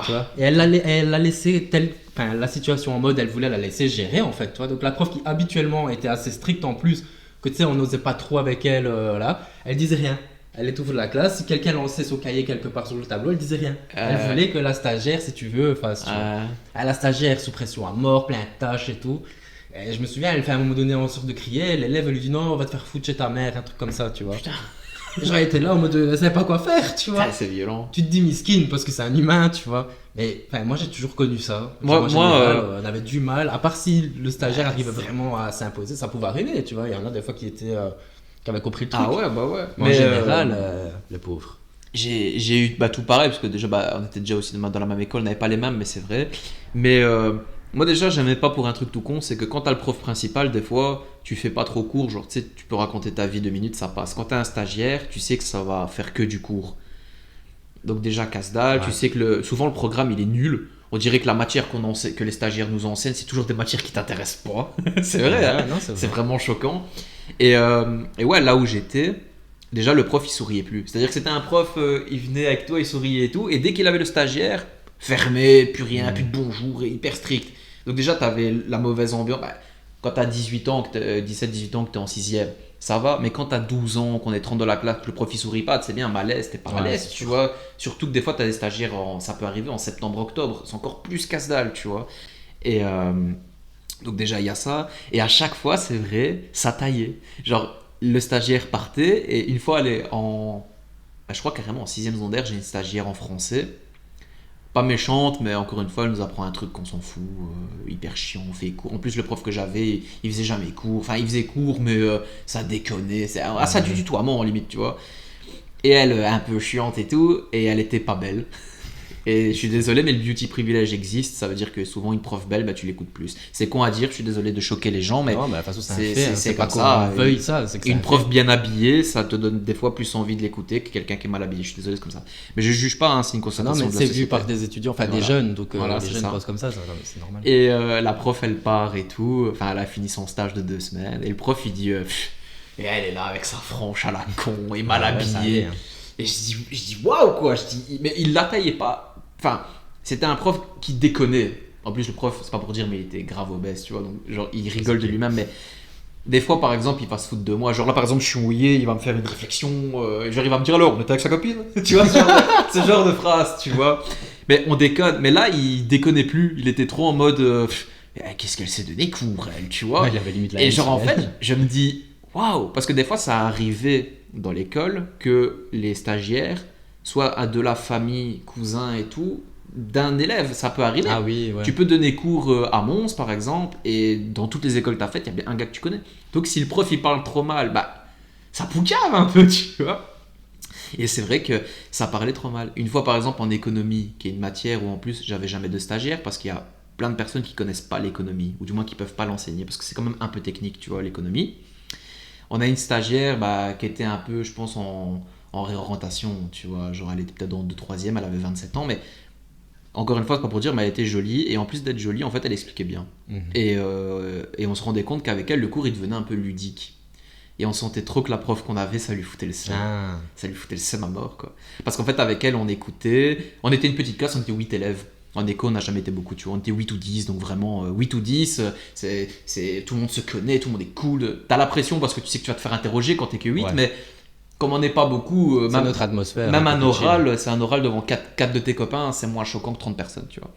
S1: tu vois. Et elle l'a laissé enfin, la situation en mode, elle voulait la laisser gérer en fait, tu vois. Donc la prof qui habituellement était assez stricte en plus, que tu sais, on n'osait pas trop avec elle, là, elle disait rien. Elle est au fond de la classe, si quelqu'un lançait son cahier quelque part sur le tableau, elle disait rien. Elle voulait que la stagiaire, si tu veux, fasse, tu vois. La stagiaire sous pression à mort, plein de tâches et tout. Et je me souviens, elle fait à un moment donné en sorte de crier, l'élève elle lui dit non, on va te faire foutre chez ta mère, un truc comme ça, tu vois.
S2: Putain.
S1: J'aurais été là en mode, elle savait pas quoi faire, tu vois.
S2: Ah, c'est violent.
S1: Tu te dis miskin parce que c'est un humain, tu vois. Mais enfin, moi j'ai toujours connu ça.
S2: Moi,
S1: En général, on avait du mal, à part si le stagiaire arrivait vraiment à s'imposer, ça pouvait arriver, tu vois. Il y en a des fois qui avaient compris le truc.
S2: Ah ouais, bah ouais.
S1: Mais en général, les pauvres.
S2: J'ai eu tout pareil, parce que déjà, on était déjà aussi dans la même école, on n'avait pas les mêmes, mais c'est vrai. Mais moi, déjà, j'aimais pas pour un truc tout con, c'est que quand t'as le prof principal, des fois, tu fais pas trop court, genre, tu sais, tu peux raconter ta vie 2 minutes, ça passe. Quand t'as un stagiaire, tu sais que ça va faire que du cours. Donc, déjà, casse-dalle,
S1: Ouais.
S2: tu sais que souvent le programme il est nul. On dirait que la matière que les stagiaires nous enseignent, c'est toujours des matières qui t'intéressent pas. C'est vrai, hein.
S1: Non, c'est
S2: C'est
S1: vrai.
S2: vraiment choquant. Et ouais, là où j'étais, déjà le prof il souriait plus. C'est-à-dire que c'était un prof, il venait avec toi, il souriait et tout, et dès qu'il avait le stagiaire, fermé, plus rien, plus de bonjour, et hyper strict. Donc déjà, t'avais la mauvaise ambiance. Bah, quand t'as 18 ans, 17-18 ans, que t'es en 6ème, ça va, mais quand t'as 12 ans, qu'on est 30 dans la classe, que le prof il sourit pas, c'est bien malaise, t'es pas à
S1: Ouais,
S2: l'aise,
S1: c'est
S2: tu
S1: sûr.
S2: vois. Surtout que des fois, t'as des stagiaires, ça peut arriver en septembre-octobre, c'est encore plus casse-dalle, tu vois. Et donc déjà, il y a ça. Et à chaque fois, c'est vrai, ça taillait. Genre, le stagiaire partait, et une fois, elle est en... bah, je crois carrément en 6ème secondaire, j'ai une stagiaire en français. Pas méchante, mais encore une fois, elle nous apprend un truc qu'on s'en fout, hyper chiant, on fait cours. En plus, le prof que j'avais, il faisait jamais cours. Enfin, il faisait cours, mais ça déconnait. Ça du tutoiement, en limite, tu vois. Et elle, un peu chiante et tout, et elle était pas belle. Et je suis désolé, mais le beauty privilège existe. Ça veut dire que souvent, une prof belle, bah, tu l'écoutes plus. C'est con à dire, je suis désolé de choquer les gens, mais
S1: Non, mais de toute façon, c'est un
S2: c'est
S1: fait.
S2: c'est-
S1: Hein.
S2: c'est
S1: C'est pas
S2: comme
S1: qu'on
S2: ça.
S1: veuille ça, c'est que c'est
S2: Une
S1: un
S2: prof
S1: fait.
S2: bien habillée, ça te donne des fois plus envie de l'écouter que quelqu'un qui est mal habillé. Je suis désolé, c'est comme ça. Mais je juge pas, hein, c'est une
S1: Non,
S2: constatation
S1: mais
S2: de la
S1: c'est vu
S2: société.
S1: par des étudiants, enfin des
S2: Voilà.
S1: jeunes, donc
S2: Voilà,
S1: les
S2: c'est
S1: jeunes
S2: ça.
S1: pensent comme ça, c'est normal.
S2: Et la prof, elle part et tout. Enfin, elle a fini son stage de 2 semaines. Et le prof, il dit et elle est là avec sa frange à la con et mal
S1: Ouais, ça
S2: habillée.
S1: allait, hein.
S2: Et je dis waouh, quoi. Mais il la taillait pas. Enfin, c'était un prof qui déconnait. En plus, le prof, c'est pas pour dire, mais il était grave obèse, tu vois. Donc, genre, il rigole de lui-même. Mais des fois, par exemple, il va se foutre de moi. Genre là, par exemple, je suis mouillé, il va me faire une réflexion. Genre, il va me dire alors, on était avec sa copine. Tu vois, ce genre de phrase, tu vois. Mais on déconne. Mais là, il déconnait plus. Il était trop en mode. Qu'est-ce qu'elle s'est donné cours, elle, tu vois.
S1: Ouais, il avait limite la
S2: Et
S1: haine
S2: genre,
S1: sur
S2: en
S1: elle.
S2: fait, je me dis, waouh, parce que des fois, ça arrivait dans l'école que les stagiaires soient à de la famille, cousins et tout, d'un élève. Ça peut arriver.
S1: Ah oui, ouais.
S2: Tu peux donner cours à Mons, par exemple, et dans toutes les écoles que tu as faites, il y a bien un gars que tu connais. Donc, si le prof il parle trop mal, bah, ça poucave un peu, tu vois. Et c'est vrai que ça parlait trop mal. Une fois, par exemple, en économie, qui est une matière où en plus j'avais jamais de stagiaire, parce qu'il y a plein de personnes qui connaissent pas l'économie, ou du moins qui peuvent pas l'enseigner, parce que c'est quand même un peu technique, tu vois, l'économie. On a une stagiaire bah, qui était un peu, je pense, en réorientation, tu vois, genre elle était peut-être dans le 2e, elle avait 27 ans, mais encore une fois, c'est pas pour dire, mais elle était jolie, et en plus d'être jolie, en fait, elle expliquait bien.
S1: Mhm.
S2: Et on se rendait compte qu'avec elle, le cours, il devenait un peu ludique. Et on sentait trop que la prof qu'on avait, ça lui foutait le seum.
S1: Ah.
S2: Ça lui foutait le seum à mort, quoi. Parce qu'en fait, avec elle, on écoutait. On était une petite classe, on était 8 élèves. En éco, on n'a jamais été beaucoup, tu vois. On était 8 ou 10, donc vraiment 8 ou 10, tout le monde se connaît, tout le monde est cool. T'as la pression parce que tu sais que tu vas te faire interroger quand t'es que 8,
S1: Ouais.
S2: mais comme on n'est pas beaucoup,
S1: C'est notre atmosphère.
S2: même
S1: un
S2: un
S1: peu chill.
S2: oral, c'est un oral devant 4 de tes copains, c'est moins choquant que 30 personnes, tu vois.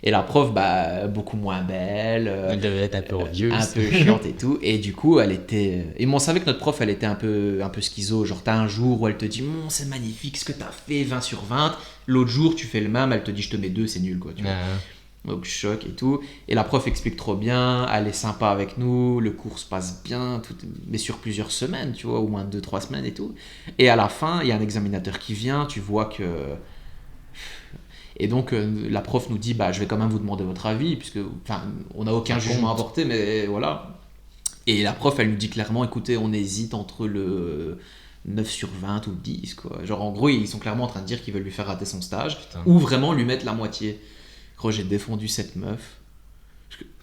S2: Et la prof, bah, beaucoup moins belle,
S1: Elle devait être un peu odieuse.
S2: un peu chiante et tout. Et du coup, elle était. Et on savait que notre prof, elle était un peu schizo. Genre, t'as un jour où elle te dit, c'est magnifique ce que t'as fait, 20 sur 20. L'autre jour, tu fais le même, elle te dit, je te mets 2, c'est nul, quoi. Tu vois.
S1: Ah.
S2: Donc, choc et tout. Et la prof explique trop bien, elle est sympa avec nous, le cours se passe bien, mais sur plusieurs semaines, tu vois, au moins 2-3 semaines et tout. Et à la fin, il y a un examinateur qui vient, tu vois que. Et donc la prof nous dit bah je vais quand même vous demander votre avis puisque enfin on n'a aucun
S1: Ça
S2: jugement à
S1: compte.
S2: porter mais voilà. Et la prof elle nous dit clairement écoutez on hésite entre le 9 sur 20 ou 10 quoi. Genre en gros ils sont clairement en train de dire qu'ils veulent lui faire rater son stage
S1: Putain.
S2: ou vraiment lui mettre la moitié. Gros j'ai défendu cette meuf.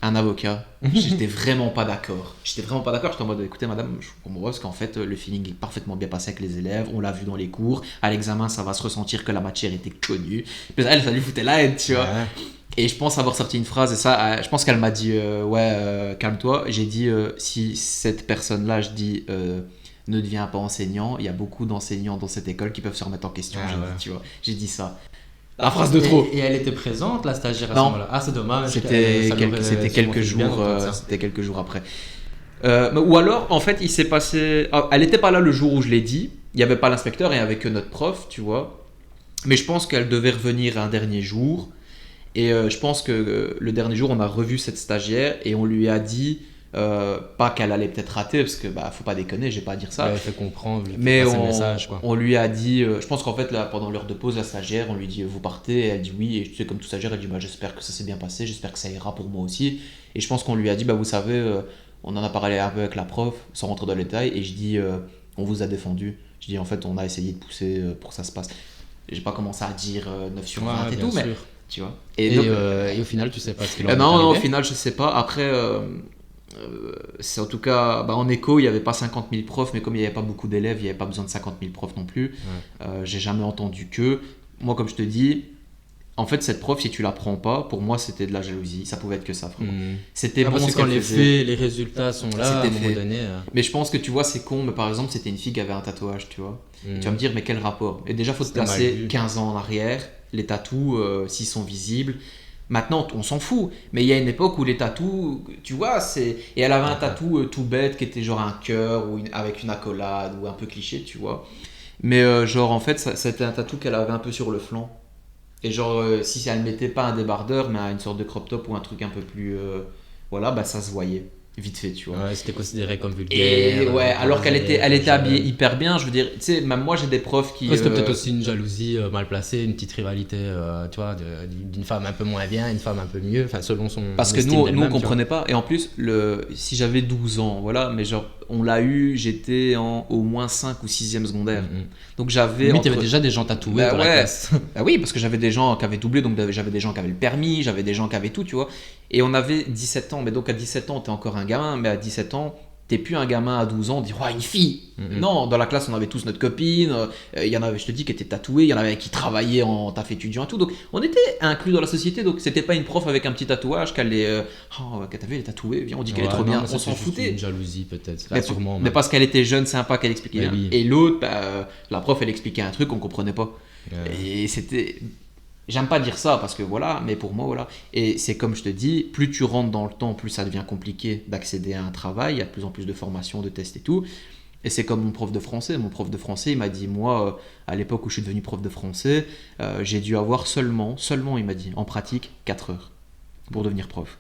S2: Un avocat, j'étais vraiment pas d'accord. J'étais en mode écoutez madame, je comprends parce qu'en fait le feeling est parfaitement bien passé avec les élèves, on l'a vu dans les cours, à l'examen ça va se ressentir que la matière était connue. Puis elle, ça lui foutait la haine, tu vois.
S1: Ouais.
S2: Et je pense avoir sorti une phrase, et ça, je pense qu'elle m'a dit calme-toi. J'ai dit si cette personne-là, je dis ne devient pas enseignant, il y a beaucoup d'enseignants dans cette école qui peuvent se remettre en question.
S1: Ah
S2: J'ai
S1: ouais.
S2: dit, tu vois, j'ai dit ça. La phrase de trop.
S1: Et elle était présente, la stagiaire à
S2: Non.
S1: ce moment-là. Ah, c'est dommage.
S2: C'était
S1: Ça l'aurait
S2: c'était
S1: sûrement
S2: quelques
S1: fait du bien
S2: jours,
S1: d'entendre ça.
S2: c'était quelques jours après. Ou alors, en fait, il s'est passé. Elle n'était pas là le jour où je l'ai dit. Il n'y avait pas l'inspecteur et il n'y avait que notre prof, tu vois. Mais je pense qu'elle devait revenir un dernier jour. Et je pense que le dernier jour, on a revu cette stagiaire et on lui a dit, pas qu'elle allait peut-être rater, parce que bah, faut pas déconner, j'ai pas à dire ça.
S1: Ouais, fait comprendre,
S2: Mais
S1: passer le message, quoi.
S2: on lui a dit, je pense qu'en fait, là, pendant l'heure de pause, la stagiaire, on lui dit vous partez, et elle dit oui, et tu sais, comme toute stagiaire, elle dit bah, j'espère que ça s'est bien passé, j'espère que ça ira pour moi aussi. Et je pense qu'on lui a dit bah, vous savez, on en a parlé un peu avec la prof, sans rentrer dans les détails, et je dis on vous a défendu. Je dis en fait, on a essayé de pousser pour que ça se passe. J'ai pas commencé à dire 9 sur 20
S1: Ouais,
S2: et
S1: bien
S2: tout, mais
S1: sûr.
S2: tu vois.
S1: Et
S2: donc,
S1: au final, tu sais pas ce qu'il en est
S2: non, au
S1: arrivé.
S2: final, je sais pas. Après, c'est en tout cas, en éco, il n'y avait pas 50 000 profs, mais comme il n'y avait pas beaucoup d'élèves, il n'y avait pas besoin de 50 000 profs non plus. J'ai jamais entendu que. Moi, comme je te dis, en fait, cette prof, si tu la prends pas, pour moi, c'était de la jalousie. Ça pouvait être que ça, vraiment. C'était bon
S1: Parce que
S2: ce
S1: quand
S2: qu'elle
S1: les
S2: faisait.
S1: faits, les résultats sont là, à un
S2: C'était
S1: moment
S2: fait.
S1: donné.
S2: Mais je pense que tu vois, c'est con, mais par exemple, c'était une fille qui avait un tatouage, tu vois. Et tu vas me dire, mais quel rapport? Et déjà, faut te
S1: C'était mal
S2: placer
S1: vu.
S2: 15 ans en arrière. Les tatous, s'ils sont visibles. Maintenant, on s'en fout. Mais il y a une époque où les tatous, tu vois, c'est. Et elle avait un tatou tout bête qui était genre un cœur ou avec une accolade ou un peu cliché, tu vois. Mais genre, en fait, c'était un tatou qu'elle avait un peu sur le flanc. Et genre, si elle mettait pas un débardeur, mais une sorte de crop top ou un truc un peu plus. Voilà, bah ça se voyait. Vite fait, tu vois.
S1: Ouais, c'était considéré comme vulgaire.
S2: Et ouais, alors qu'elle était, elle était
S1: jeune.
S2: habillée hyper bien. Je veux dire, tu sais, même moi j'ai des profs qui.
S1: Après, c'était peut-être aussi une jalousie mal placée, une petite rivalité, tu vois, d'une femme un peu moins bien, une femme un peu mieux, enfin selon son.
S2: Parce que
S1: estime
S2: nous on
S1: d'elle-même, tu vois.
S2: comprenait pas. Et en plus, si j'avais 12 ans, voilà, mais genre, on l'a eu, j'étais en au moins 5 ou 6e secondaire. Donc j'avais.
S1: Limite, il y avait déjà des gens tatoués
S2: Bah
S1: dans la
S2: ouais.
S1: classe.
S2: Bah oui, parce que j'avais des gens qui avaient doublé, donc j'avais des gens qui avaient le permis, j'avais des gens qui avaient tout, tu vois. Et on avait 17 ans, mais donc à 17 ans, t'es encore un gamin, mais à 17 ans, t'es plus un gamin à 12 ans, dire, oh, une fille. Non, dans la classe, on avait tous notre copine, il y en avait, je te dis, qui étaient tatoués, il y en avait qui travaillaient en taf étudiant et tout, donc on était inclus dans la société, donc c'était pas une prof avec un petit tatouage qu'elle est, oh, t'as vu, elle est tatouée, viens, on dit qu'elle est trop bien, on s'en foutait.
S1: Une jalousie peut-être,
S2: Mais,
S1: sûrement.
S2: mais parce qu'elle était jeune, sympa, qu'elle expliquait
S1: Mais
S2: bien.
S1: oui.
S2: Et l'autre, la prof, elle expliquait un truc qu'on comprenait pas.
S1: Ouais.
S2: Et c'était. J'aime pas dire ça parce que voilà, mais pour moi, voilà. Et c'est comme je te dis, plus tu rentres dans le temps, plus ça devient compliqué d'accéder à un travail. Il y a de plus en plus de formations, de tests et tout. Et c'est comme mon prof de français. Mon prof de français, il m'a dit, moi, à l'époque où je suis devenu prof de français, j'ai dû avoir seulement, il m'a dit, en pratique, 4 heures pour devenir prof.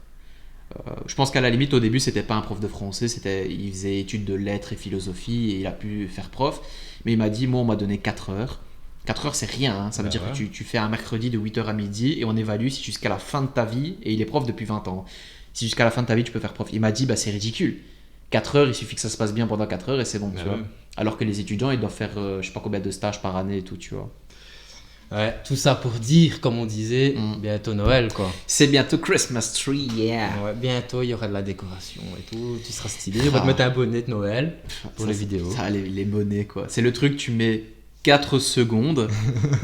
S2: Je pense qu'à la limite, au début, c'était pas un prof de français, il faisait études de lettres et philosophie et il a pu faire prof. Mais il m'a dit, moi, on m'a donné 4 heures. 4 heures, c'est rien, hein. Ça veut dire que tu fais un mercredi de 8h à midi et on évalue si jusqu'à la fin de ta vie, et il est prof depuis 20 ans, si jusqu'à la fin de ta vie tu peux faire prof. Il m'a dit, bah c'est ridicule. 4 heures, il suffit que ça se passe bien pendant 4 heures et c'est bon, tu vois. Alors que les étudiants, ils doivent faire je sais pas combien de stages par année et tout, tu vois.
S1: Ouais, tout ça pour dire, comme on disait, bientôt Noël quoi.
S2: C'est bientôt Christmas tree, yeah.
S1: Ouais, bientôt il y aura de la décoration et tout, tu seras stylé. On va te mettre un bonnet de Noël pour les vidéos.
S2: Ça, les bonnets quoi. C'est le truc, tu mets 4 secondes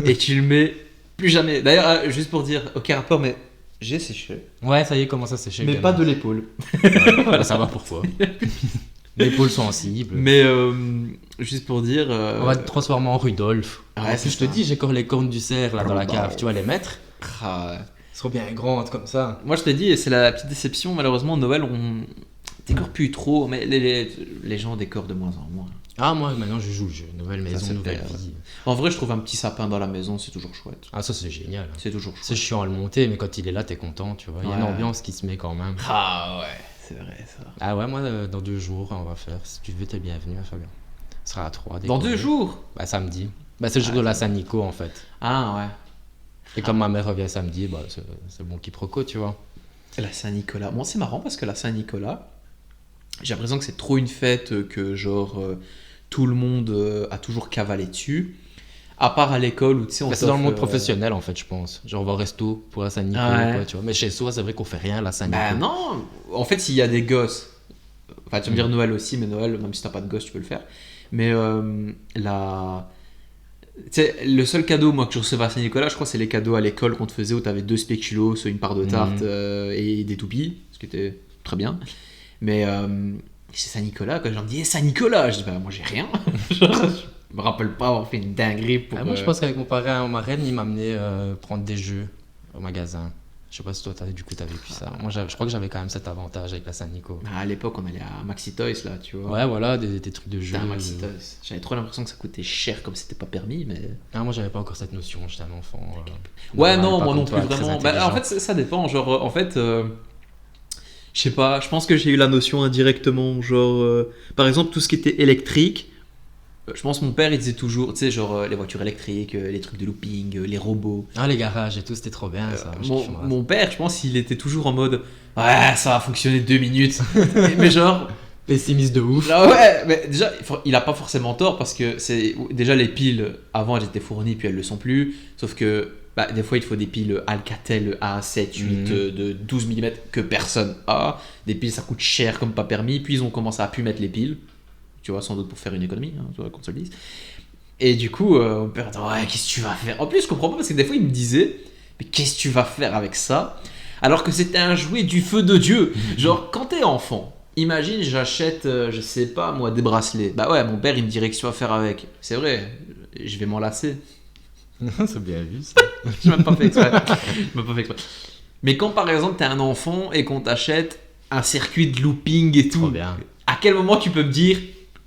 S2: et tu le mets plus jamais. D'ailleurs, juste pour dire, aucun rapport, mais j'ai séché.
S1: Ouais, ça y est, commence à sécher.
S2: Mais pas de l'épaule.
S1: On va savoir pourquoi. L'épaule sensible.
S2: Mais juste pour dire.
S1: On va te transformer en Rudolph.
S2: Ouais,
S1: je te dis, j'ai encore les cornes du cerf là dans la cave. Tu vas les mettre.
S2: Ah, ouais.
S1: Elles seront bien grandes comme ça.
S2: Moi je te dis, et c'est la petite déception, malheureusement, Noël, on décore plus trop, mais les gens décorent de moins en moins.
S1: Ah, moi maintenant je joue le jeu. Nouvelle maison, nouvelle
S2: perd.
S1: vie.
S2: En vrai, je trouve un petit sapin dans la maison, c'est toujours chouette.
S1: Ah, ça c'est génial.
S2: C'est toujours
S1: C'est
S2: chouette.
S1: chiant à le monter, mais quand il est là, t'es content, tu vois. Il y a une
S2: Ouais.
S1: ambiance qui se met quand même.
S2: Ah ouais, c'est vrai ça.
S1: Ah ouais, moi dans 2 jours, on va faire. Si tu veux, t'es bienvenu, Fabien. Ce sera à 3.
S2: Dans 2 jours?
S1: Bah, samedi. Bah, c'est le jour de la Saint-Nico en fait.
S2: Ah ouais.
S1: Et comme ma mère revient samedi, bah, c'est bon quiproquo, tu vois.
S2: La Saint-Nicolas. Bon, c'est marrant parce que la Saint-Nicolas, j'ai l'impression que c'est trop une fête que genre tout le monde a toujours cavalé dessus. À part à l'école où tu sais, on
S1: Bah, c'est dans le monde
S2: t'offre,
S1: professionnel en fait, je pense. Genre, on va au resto pour la Saint-Nico,
S2: Ouais.
S1: quoi, tu vois. Mais chez soi, c'est vrai qu'on fait rien la Saint-Nico.
S2: Bah non, en fait, s'il y a des gosses, enfin, tu vas me dire Noël aussi, mais Noël, même si t'as pas de gosse, tu peux le faire. Mais tu sais, le seul cadeau moi que je recevais à Saint-Nicolas, je crois, c'est les cadeaux à l'école qu'on te faisait où t'avais 2 spéculoos, une part de tarte et des toupies, ce qui était très bien. Mais chez Saint-Nicolas, quand j'en dis Saint-Nicolas, je dis bah moi j'ai rien. Je me rappelle pas avoir fait une dinguerie pour.
S1: Ah, moi, je pense qu'avec mon parrain ou ma reine, il m'amenait prendre des jeux au magasin. Je sais pas si toi, du coup, t'as vécu ça. Moi, je crois que j'avais quand même cet avantage avec la Saint-Nico.
S2: À l'époque, on allait à Maxi Toys là, tu vois.
S1: Ouais, voilà, des trucs de jeux.
S2: C'était un Maxi Toys. J'avais trop l'impression que ça coûtait cher comme c'était pas permis, mais.
S1: Ah, moi, j'avais pas encore cette notion, j'étais un enfant.
S2: Ouais,
S1: normal,
S2: non,
S1: pas
S2: moi
S1: comme
S2: non
S1: toi,
S2: plus
S1: très
S2: vraiment. Bah,
S1: intelligent.
S2: en fait, ça dépend. Genre, en fait, je sais pas, je pense que j'ai eu la notion indirectement. Genre, par exemple, tout ce qui était électrique, je pense que mon père il disait toujours, tu sais, genre les voitures électriques, les trucs de looping, les robots.
S1: Ah, les garages et tout, c'était trop bien ça. Moi, je kiffe, moi.
S2: Mon père, je pense qu'il était toujours en mode ouais, ça va fonctionner 2 minutes. Mais genre.
S1: Pessimiste de ouf.
S2: Ah ouais, mais déjà, il a pas forcément tort parce que c'est déjà les piles avant elles étaient fournies puis elles le sont plus. Sauf que Bah, des fois, il te faut des piles Alcatel A7, 8 de 12 mm que personne a. Des piles, ça coûte cher comme pas permis. Puis ils ont commencé à plus mettre les piles. Tu vois, sans doute pour faire une économie, hein, tu vois, qu'on se le dise. Et du coup, mon père dit, ouais, qu'est-ce que tu vas faire? En plus, je comprends pas parce que des fois, il me disait, mais qu'est-ce que tu vas faire avec ça? Alors que c'était un jouet du feu de Dieu. Genre, quand t'es enfant, imagine, j'achète, je sais pas moi, des bracelets. Bah ouais, mon père, il me dirait qu'est-ce que tu vas faire avec. C'est vrai, je vais m'en lasser.
S1: C'est bien vu ça.
S2: Je m'ai même pas fait exprès. Je m'ai pas fait exprès. Mais quand par exemple, t'es un enfant et qu'on t'achète un circuit de looping et tout,
S1: Trop bien.
S2: à quel moment tu peux me dire,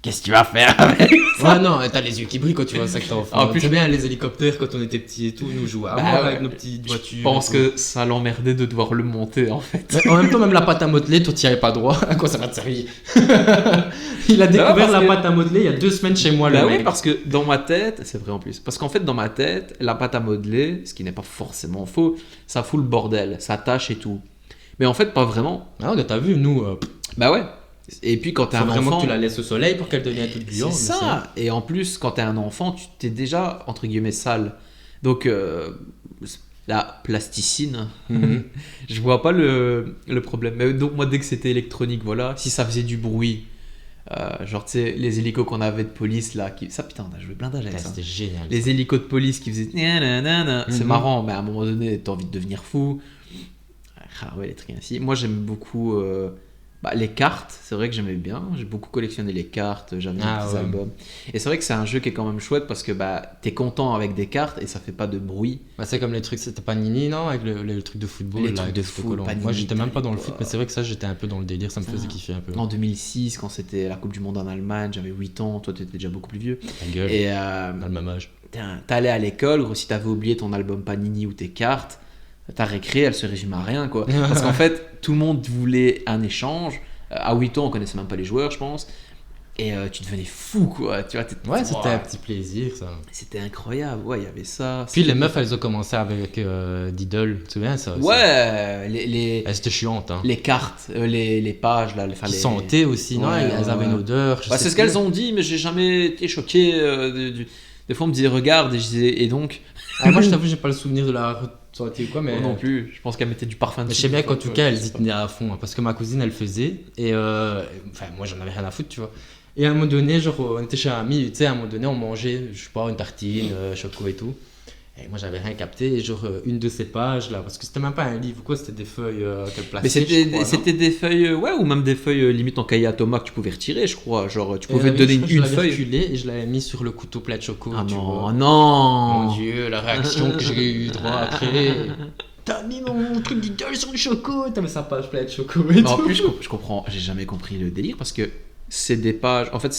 S2: qu'est-ce que tu vas faire avec?
S1: Ouais, non, t'as les yeux qui brillent quand tu vois ça que t'es enfant.
S2: En plus,
S1: C'est bien les hélicoptères quand on était petits et tout, nous jouaient à
S2: Bah
S1: mort
S2: ouais.
S1: avec nos petites voitures.
S2: Je pense que ça l'emmerdait de devoir le monter en fait.
S1: Mais en même temps, même la pâte à modeler, toi, t'y avais pas droit. À quoi ça va te servir? Il a découvert
S2: parce
S1: la
S2: que-
S1: pâte à modeler il y a 2 semaines chez moi,
S2: Bah
S1: le
S2: oui,
S1: mec.
S2: parce que dans ma tête, c'est vrai en plus, parce qu'en fait dans ma tête, la pâte à modeler, ce qui n'est pas forcément faux, ça fout le bordel, ça tâche et tout. Mais en fait pas vraiment.
S1: Ah ouais, t'as vu, nous,
S2: Bah ouais. Et puis quand t'es
S1: faut
S2: un
S1: vraiment
S2: enfant,
S1: que tu la laisses au soleil pour qu'elle devienne toute gluante.
S2: c'est
S1: mais
S2: ça. Et en plus quand t'es un enfant, tu t'es déjà entre guillemets sale. Donc la plasticine,
S1: Mhm.
S2: je vois pas le problème. Mais donc moi dès que c'était électronique, voilà, si ça faisait du bruit. Genre tu sais les hélicos qu'on avait de police là ça putain on a joué blindage avec
S1: Ah,
S2: ça.
S1: c'était génial.
S2: Les hélicos de police qui faisaient nanana, c'est
S1: Mhm.
S2: marrant mais à un moment donné t'as envie de devenir fou. Ah ouais les trucs ainsi. Moi j'aime beaucoup les cartes, c'est vrai que j'aimais bien, j'ai beaucoup collectionné les cartes, j'avais des
S1: Ah
S2: petits
S1: ouais.
S2: albums. Et c'est vrai que c'est un jeu qui est quand même chouette parce que t'es content avec des cartes et ça fait pas de bruit.
S1: Bah, c'est comme les trucs, c'était Panini, non? Avec le truc de football.
S2: Les
S1: là,
S2: trucs
S1: avec
S2: de
S1: les
S2: foot,
S1: autocollants.
S2: Panini,
S1: Moi, j'étais même pas dans le
S2: quoi.
S1: foot, mais c'est vrai que ça, j'étais un peu dans le délire, ça me
S2: Putain.
S1: faisait kiffer un peu.
S2: En 2006 quand c'était la Coupe du Monde en Allemagne, j'avais 8 ans, toi t'étais déjà beaucoup plus vieux.
S1: Ta gueule,
S2: Et
S1: dans le même âge.
S2: t'allais à l'école, gros, si t'avais oublié ton album Panini ou tes cartes, ta récré, elle se résume à rien, quoi. Parce qu'en fait, tout le monde voulait un échange. À 8 ans, on connaissait même pas les joueurs, je pense. Et tu devenais fou, quoi. Tu vois,
S1: Ouais, c'était un petit plaisir, ça.
S2: C'était incroyable. Ouais, il y avait ça.
S1: Puis les meufs, elles ont commencé avec Diddle, tu te souviens ça aussi?
S2: Ouais,
S1: Elles étaient chiantes, hein.
S2: les cartes, les pages, là.
S1: Qui sentaient aussi, non?
S2: Ouais,
S1: Elles avaient
S2: ouais.
S1: une odeur. je
S2: Bah,
S1: sais
S2: c'est ce
S1: plus.
S2: qu'elles ont dit, mais j'ai jamais été choqué. Des fois, on me disait regarde, et je disais, et donc
S1: Ah, moi, je t'avoue, j'ai pas le souvenir de la ressentie ou quoi, mais.
S2: Moi non plus. Je pense qu'elle mettait du parfum
S1: Mais je
S2: dessus.
S1: sais bien qu'en tout cas, elles
S2: Je sais
S1: y
S2: pas.
S1: tenaient à fond, hein, parce que ma cousine, elle faisait, et enfin, moi, j'en avais rien à foutre, tu vois. Et à un moment donné, genre, on était chez un ami, tu sais, à un moment donné, on mangeait, je sais pas, une tartine, choco et tout. Et moi, j'avais rien capté, et genre, une de ces pages, là, parce que c'était même pas un livre ou quoi, c'était des feuilles qu'elle plaçait.
S2: Mais c'était,
S1: je crois, non?
S2: c'était des feuilles, ouais, ou même des feuilles limite en cahier à Thomas que tu pouvais retirer, je crois. Genre, tu
S1: Et
S2: pouvais
S1: oui,
S2: te donner
S1: je crois que je
S2: une
S1: l'avais
S2: feuille.
S1: reculé et je l'avais mis sur le couteau plat de choco.
S2: Ah
S1: tu
S2: non,
S1: vois.
S2: non.
S1: Mon Dieu, la réaction que j'ai eu droit après. T'as mis mon truc d'idole sur le choco, t'avais sa page plat de choco et
S2: Mais en
S1: tout.
S2: plus, je comprends, j'ai jamais compris le délire parce que c'est des pages. En fait,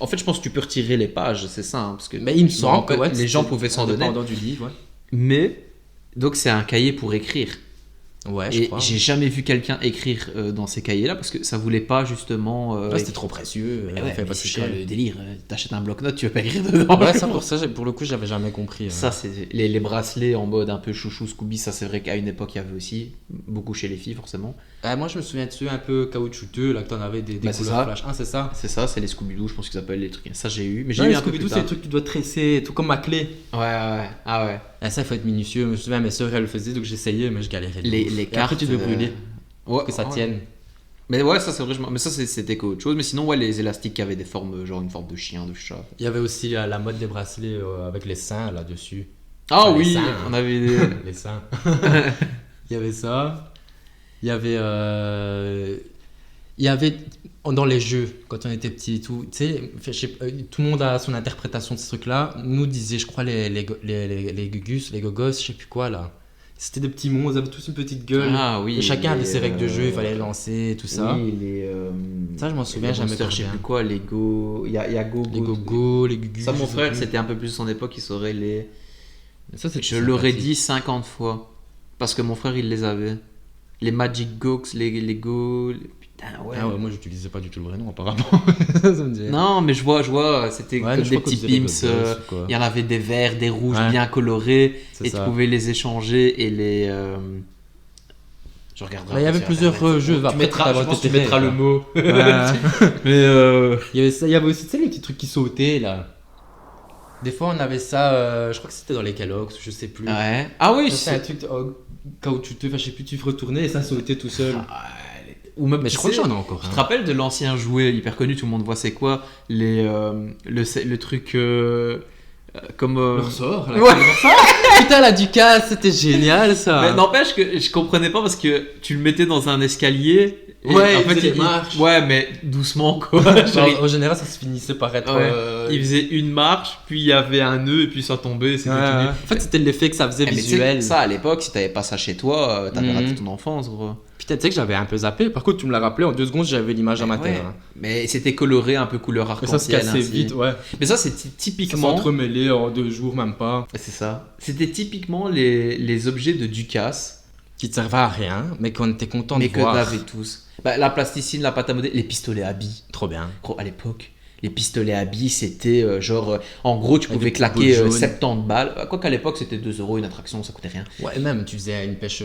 S2: en fait, je pense que tu peux retirer les pages, c'est ça. Hein, parce que
S1: Mais il me
S2: je
S1: semble que
S2: rappelle,
S1: ouais,
S2: les gens
S1: c'était
S2: pouvaient s'en donner.
S1: indépendant du livre, ouais.
S2: Mais, donc, c'est un cahier pour écrire.
S1: Ouais, je
S2: Et
S1: crois.
S2: j'ai jamais vu quelqu'un écrire dans ces cahiers-là parce que ça voulait pas justement.
S1: Ouais, c'était trop précieux,
S2: Mais ouais,
S1: fait
S2: mais
S1: pas
S2: c'est
S1: si cher.
S2: quoi le délire? T'achètes un bloc-notes, tu veux pas écrire dedans.
S1: Ouais, ça pour le coup, j'avais jamais compris.
S2: Ça, c'est les bracelets en mode un peu chouchou Scooby, ça c'est vrai qu'à une époque il y avait aussi, beaucoup chez les filles forcément.
S1: Moi, je me souviens de ceux un peu caoutchouteux, là, que t'en avais des
S2: Bah, c'est
S1: couleurs
S2: ça.
S1: flash. Ah, c'est ça.
S2: C'est ça, c'est les Scooby-Doo, je pense qu'ils appellent les trucs. Ça j'ai eu, mais j'ai
S1: Non,
S2: eu
S1: les
S2: un peu plus
S1: Scooby-Doo, c'est
S2: tard.
S1: les trucs que tu dois tresser, tout comme ma clé.
S2: Ouais, ah ouais.
S1: Ah, ça, il faut être minutieux. Je me souviens, mes soeurs, elles le faisaient, donc j'essayais, mais je galérais. de
S2: Les
S1: ouf. Et
S2: cartes.
S1: après, tu devais brûler,
S2: Ouais,
S1: que ça
S2: ouais.
S1: tienne.
S2: Mais ouais, ça c'est vrai, mais ça c'était qu'autre chose. Mais sinon, ouais, les élastiques qui avaient des formes, genre une forme de chien, de chat.
S1: Il y avait aussi la mode des bracelets avec les seins là-dessus.
S2: Ah
S1: les
S2: oui,
S1: seins.
S2: on avait des.
S1: Les seins. Il y avait ça. Il y avait. Il y avait dans les jeux, quand on était petit et tout, tu sais, tout le monde a son interprétation de ce truc-là. Nous disaient, je crois, les gugus, les gogos, je sais plus quoi là. C'était des petits monstres, ils avaient tous une petite gueule.
S2: Ah oui.
S1: Et chacun avait
S2: les,
S1: ses règles de jeu, il fallait les lancer, tout ça.
S2: Oui, les.
S1: Ça, je m'en souviens
S2: les
S1: jamais
S2: monsters,
S1: trop
S2: je sais
S1: bien.
S2: plus quoi, les go. Il y a go.
S1: Les gogos, les gugus.
S2: Ça, mon
S1: je sais
S2: frère,
S1: plus.
S2: c'était un peu plus son époque, il saurait les.
S1: Ça, c'était
S2: Je l'aurais
S1: sympathique.
S2: dit 50 fois. Parce que mon frère, il les avait. Les Magic Gox, les Go. Putain, ouais.
S1: Ah ouais, moi j'utilisais pas du tout le vrai nom apparemment. Ça me dit.
S2: Non, mais je vois, c'était
S1: Ouais,
S2: comme
S1: je
S2: des
S1: crois qu'on
S2: petits
S1: disait les
S2: pims.
S1: gogos, ou quoi.
S2: Il y en avait des verts, des rouges
S1: Ouais.
S2: bien colorés.
S1: C'est
S2: Et
S1: ça.
S2: tu pouvais les échanger et les. Je regarderai.
S1: Bah, il y avait
S2: sur
S1: plusieurs
S2: Internet.
S1: jeux.
S2: Tu
S1: Après,
S2: mettras,
S1: t'as
S2: je pense que tu
S1: inventé tes
S2: mettras le
S1: règles,
S2: mot.
S1: Ouais.
S2: Mais.
S1: Il y avait ça, il y avait aussi, tu sais, les petits trucs qui sautaient là. Des fois, on avait ça, je crois que c'était dans les Kellogg's, je sais plus.
S2: Ouais. Ah oui,
S1: Ça, c'est un truc caoutchouteux, enfin, je sais plus, tu retournais et ça sautait tout seul.
S2: Ou même,
S1: Mais je crois que j'en ai encore.
S2: Tu te rappelles de l'ancien jouet hyper connu, tout le monde voit c'est quoi le truc comme
S1: Le ressort, là.
S2: Ouais.
S1: Putain, la Ducasse, c'était génial ça.
S2: Mais n'empêche que je comprenais pas parce que tu le mettais dans un escalier. Et
S1: Ouais,
S2: en
S1: il
S2: fait,
S1: faisait des marches.
S2: Ouais, mais doucement quoi. Genre,
S1: En général, ça se finissait par être.
S2: il faisait une marche, puis il y avait un nœud, et puis ça tombait. C'était tout nul.
S1: En fait, c'était l'effet que ça faisait
S2: Mais tu sais,
S1: visuel.
S2: ça à l'époque, si t'avais pas ça chez toi, t'avais raté ton enfance, gros.
S1: Putain, tu sais que j'avais un peu zappé. Par contre, tu me l'as rappelé en 2 secondes, j'avais l'image à ma tête. Hein.
S2: Mais c'était coloré un peu couleur
S1: Mais ça se
S2: arc-en-ciel.
S1: cassait
S2: ainsi.
S1: vite, ouais.
S2: Mais ça, c'est
S1: Ça
S2: typiquement.
S1: s'entremêlait en 2 jours, même pas.
S2: C'est ça. C'était typiquement les objets de Ducasse,
S1: Qui te servaient à rien, mais qu'on était content
S2: mais
S1: de
S2: que
S1: voir.
S2: t'avais tous. Bah, la plasticine, la pâte à modeler, les pistolets à billes.
S1: Trop bien.
S2: Gros, à l'époque, les pistolets à billes, c'était en gros, tu
S1: Avec
S2: pouvais
S1: des
S2: claquer
S1: petites boules jaunes.
S2: 70 balles. Quoi qu'à l'époque, c'était 2 euros une attraction, ça coûtait rien.
S1: Ouais, même, tu faisais une pêche.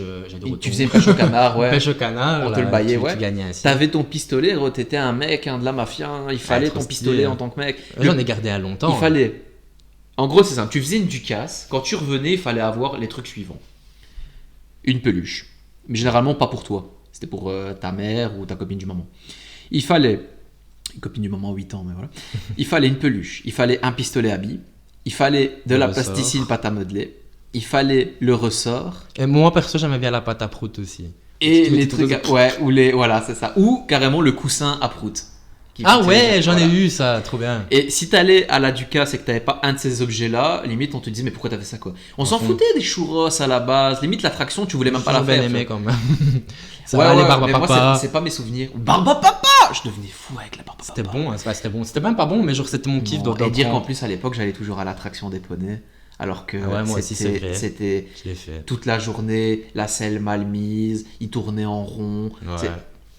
S2: Tu faisais une pêche au canard, ouais.
S1: Une pêche au canard.
S2: On
S1: là,
S2: te le baillait,
S1: tu
S2: ouais.
S1: gagnais ainsi.
S2: T'avais ton pistolet, gros, t'étais un mec, de la mafia, hein, il fallait
S1: trop
S2: ton
S1: stylé,
S2: pistolet
S1: hein.
S2: en tant que mec.
S1: J'en ai gardé un longtemps.
S2: Il fallait. En gros, c'est ça. Tu faisais une Ducasse. Quand tu revenais, il fallait avoir les trucs suivants. Une peluche. Mais généralement, pas pour toi. C'était pour ta mère ou ta copine du maman. Il fallait. Une copine du maman, 8 ans, mais voilà. Il fallait une peluche. Il fallait un pistolet à billes. Il fallait de
S1: Le
S2: la
S1: ressort.
S2: plasticine pâte à modeler. Il fallait le ressort.
S1: Et moi, perso, j'aimais bien la pâte à prout aussi.
S2: Et
S1: Tu
S2: les
S1: mettais tout
S2: trucs.
S1: dans-
S2: Ouais, ou les. Voilà, c'est ça. Ou carrément le coussin à prout. Qui
S1: Ah
S2: fixait
S1: ouais,
S2: les-
S1: j'en ai
S2: voilà.
S1: eu ça, trop bien.
S2: Et si t'allais à la Ducasse et que t'avais pas un de ces objets-là, limite on te disait mais pourquoi t'as fait ça quoi. On s'en
S1: fond.
S2: foutait des churros à la base, limite l'attraction tu voulais même pas la
S1: J'ai
S2: faire.
S1: bien
S2: tu
S1: aimé
S2: vois.
S1: quand même. Ça
S2: Ouais,
S1: va, les
S2: ouais,
S1: barbes à
S2: mais moi
S1: papa.
S2: c'est pas mes souvenirs. Barbe à papa, je devenais fou avec la barbe à papa.
S1: C'était bon, hein, c'était bon. C'était même pas bon, mais genre c'était mon kiff
S2: Non,
S1: d'en
S2: et dire qu'en
S1: prendre.
S2: plus à l'époque j'allais toujours à l'attraction des poneys, alors que
S1: Ah ouais, moi aussi, c'est vrai.
S2: c'était
S1: Je l'ai fait.
S2: toute la journée la selle mal mise, il tournait en rond.
S1: Ouais.
S2: C'est-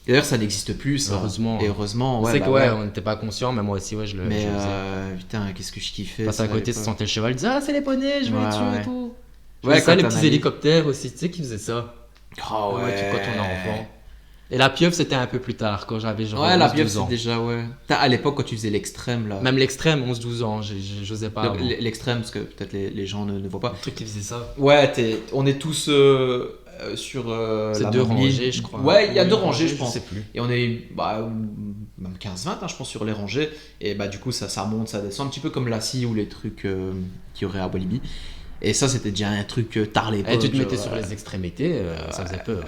S2: D'ailleurs ça n'existe plus ça.
S1: Heureusement.
S2: Et heureusement, ouais.
S1: C'est
S2: bah
S1: que ouais,
S2: ouais.
S1: on n'était pas conscient, mais moi aussi, ouais, je le
S2: Mais
S1: je le faisais.
S2: putain, qu'est-ce que je kiffais.
S1: Passer à
S2: ça,
S1: côté,
S2: l'époque.
S1: se sentait le cheval, disait ah, c'est les poneys, je vais
S2: Ouais,
S1: les tuer
S2: ouais.
S1: et tout.
S2: Ouais,
S1: Ouais, ça,
S2: quand
S1: les
S2: t'en
S1: petits
S2: as mis.
S1: hélicoptères aussi, tu sais qui faisaient ça.
S2: Oh
S1: Ouais, quand on est enfant. Et la pieuvre, c'était un peu plus tard, quand j'avais genre
S2: Ouais, la
S1: 11,
S2: pieuvre
S1: 12
S2: c'est
S1: ans.
S2: déjà, ouais. À l'époque, quand tu faisais l'extrême, là.
S1: Même l'extrême, 11-12 ans, j'osais pas.
S2: Donc,
S1: avant.
S2: l'extrême, parce que peut-être les gens ne voient pas.
S1: Le truc qui faisait ça.
S2: Ouais, on est tous sur
S1: C'est
S2: la
S1: 2
S2: même ligne.
S1: rangées, je crois.
S2: Ouais, il y a
S1: Oui,
S2: 2 rangées, je pense.
S1: sais plus.
S2: Et on est bah, même 15-20, hein, je pense, sur les rangées. Et bah, du coup, ça monte, ça descend. Un petit peu comme la scie ou les trucs qu'il y aurait à Walibi. Et ça, c'était déjà un truc tard l'époque.
S1: Et tu te mettais
S2: genre,
S1: sur les extrémités, ça faisait peur.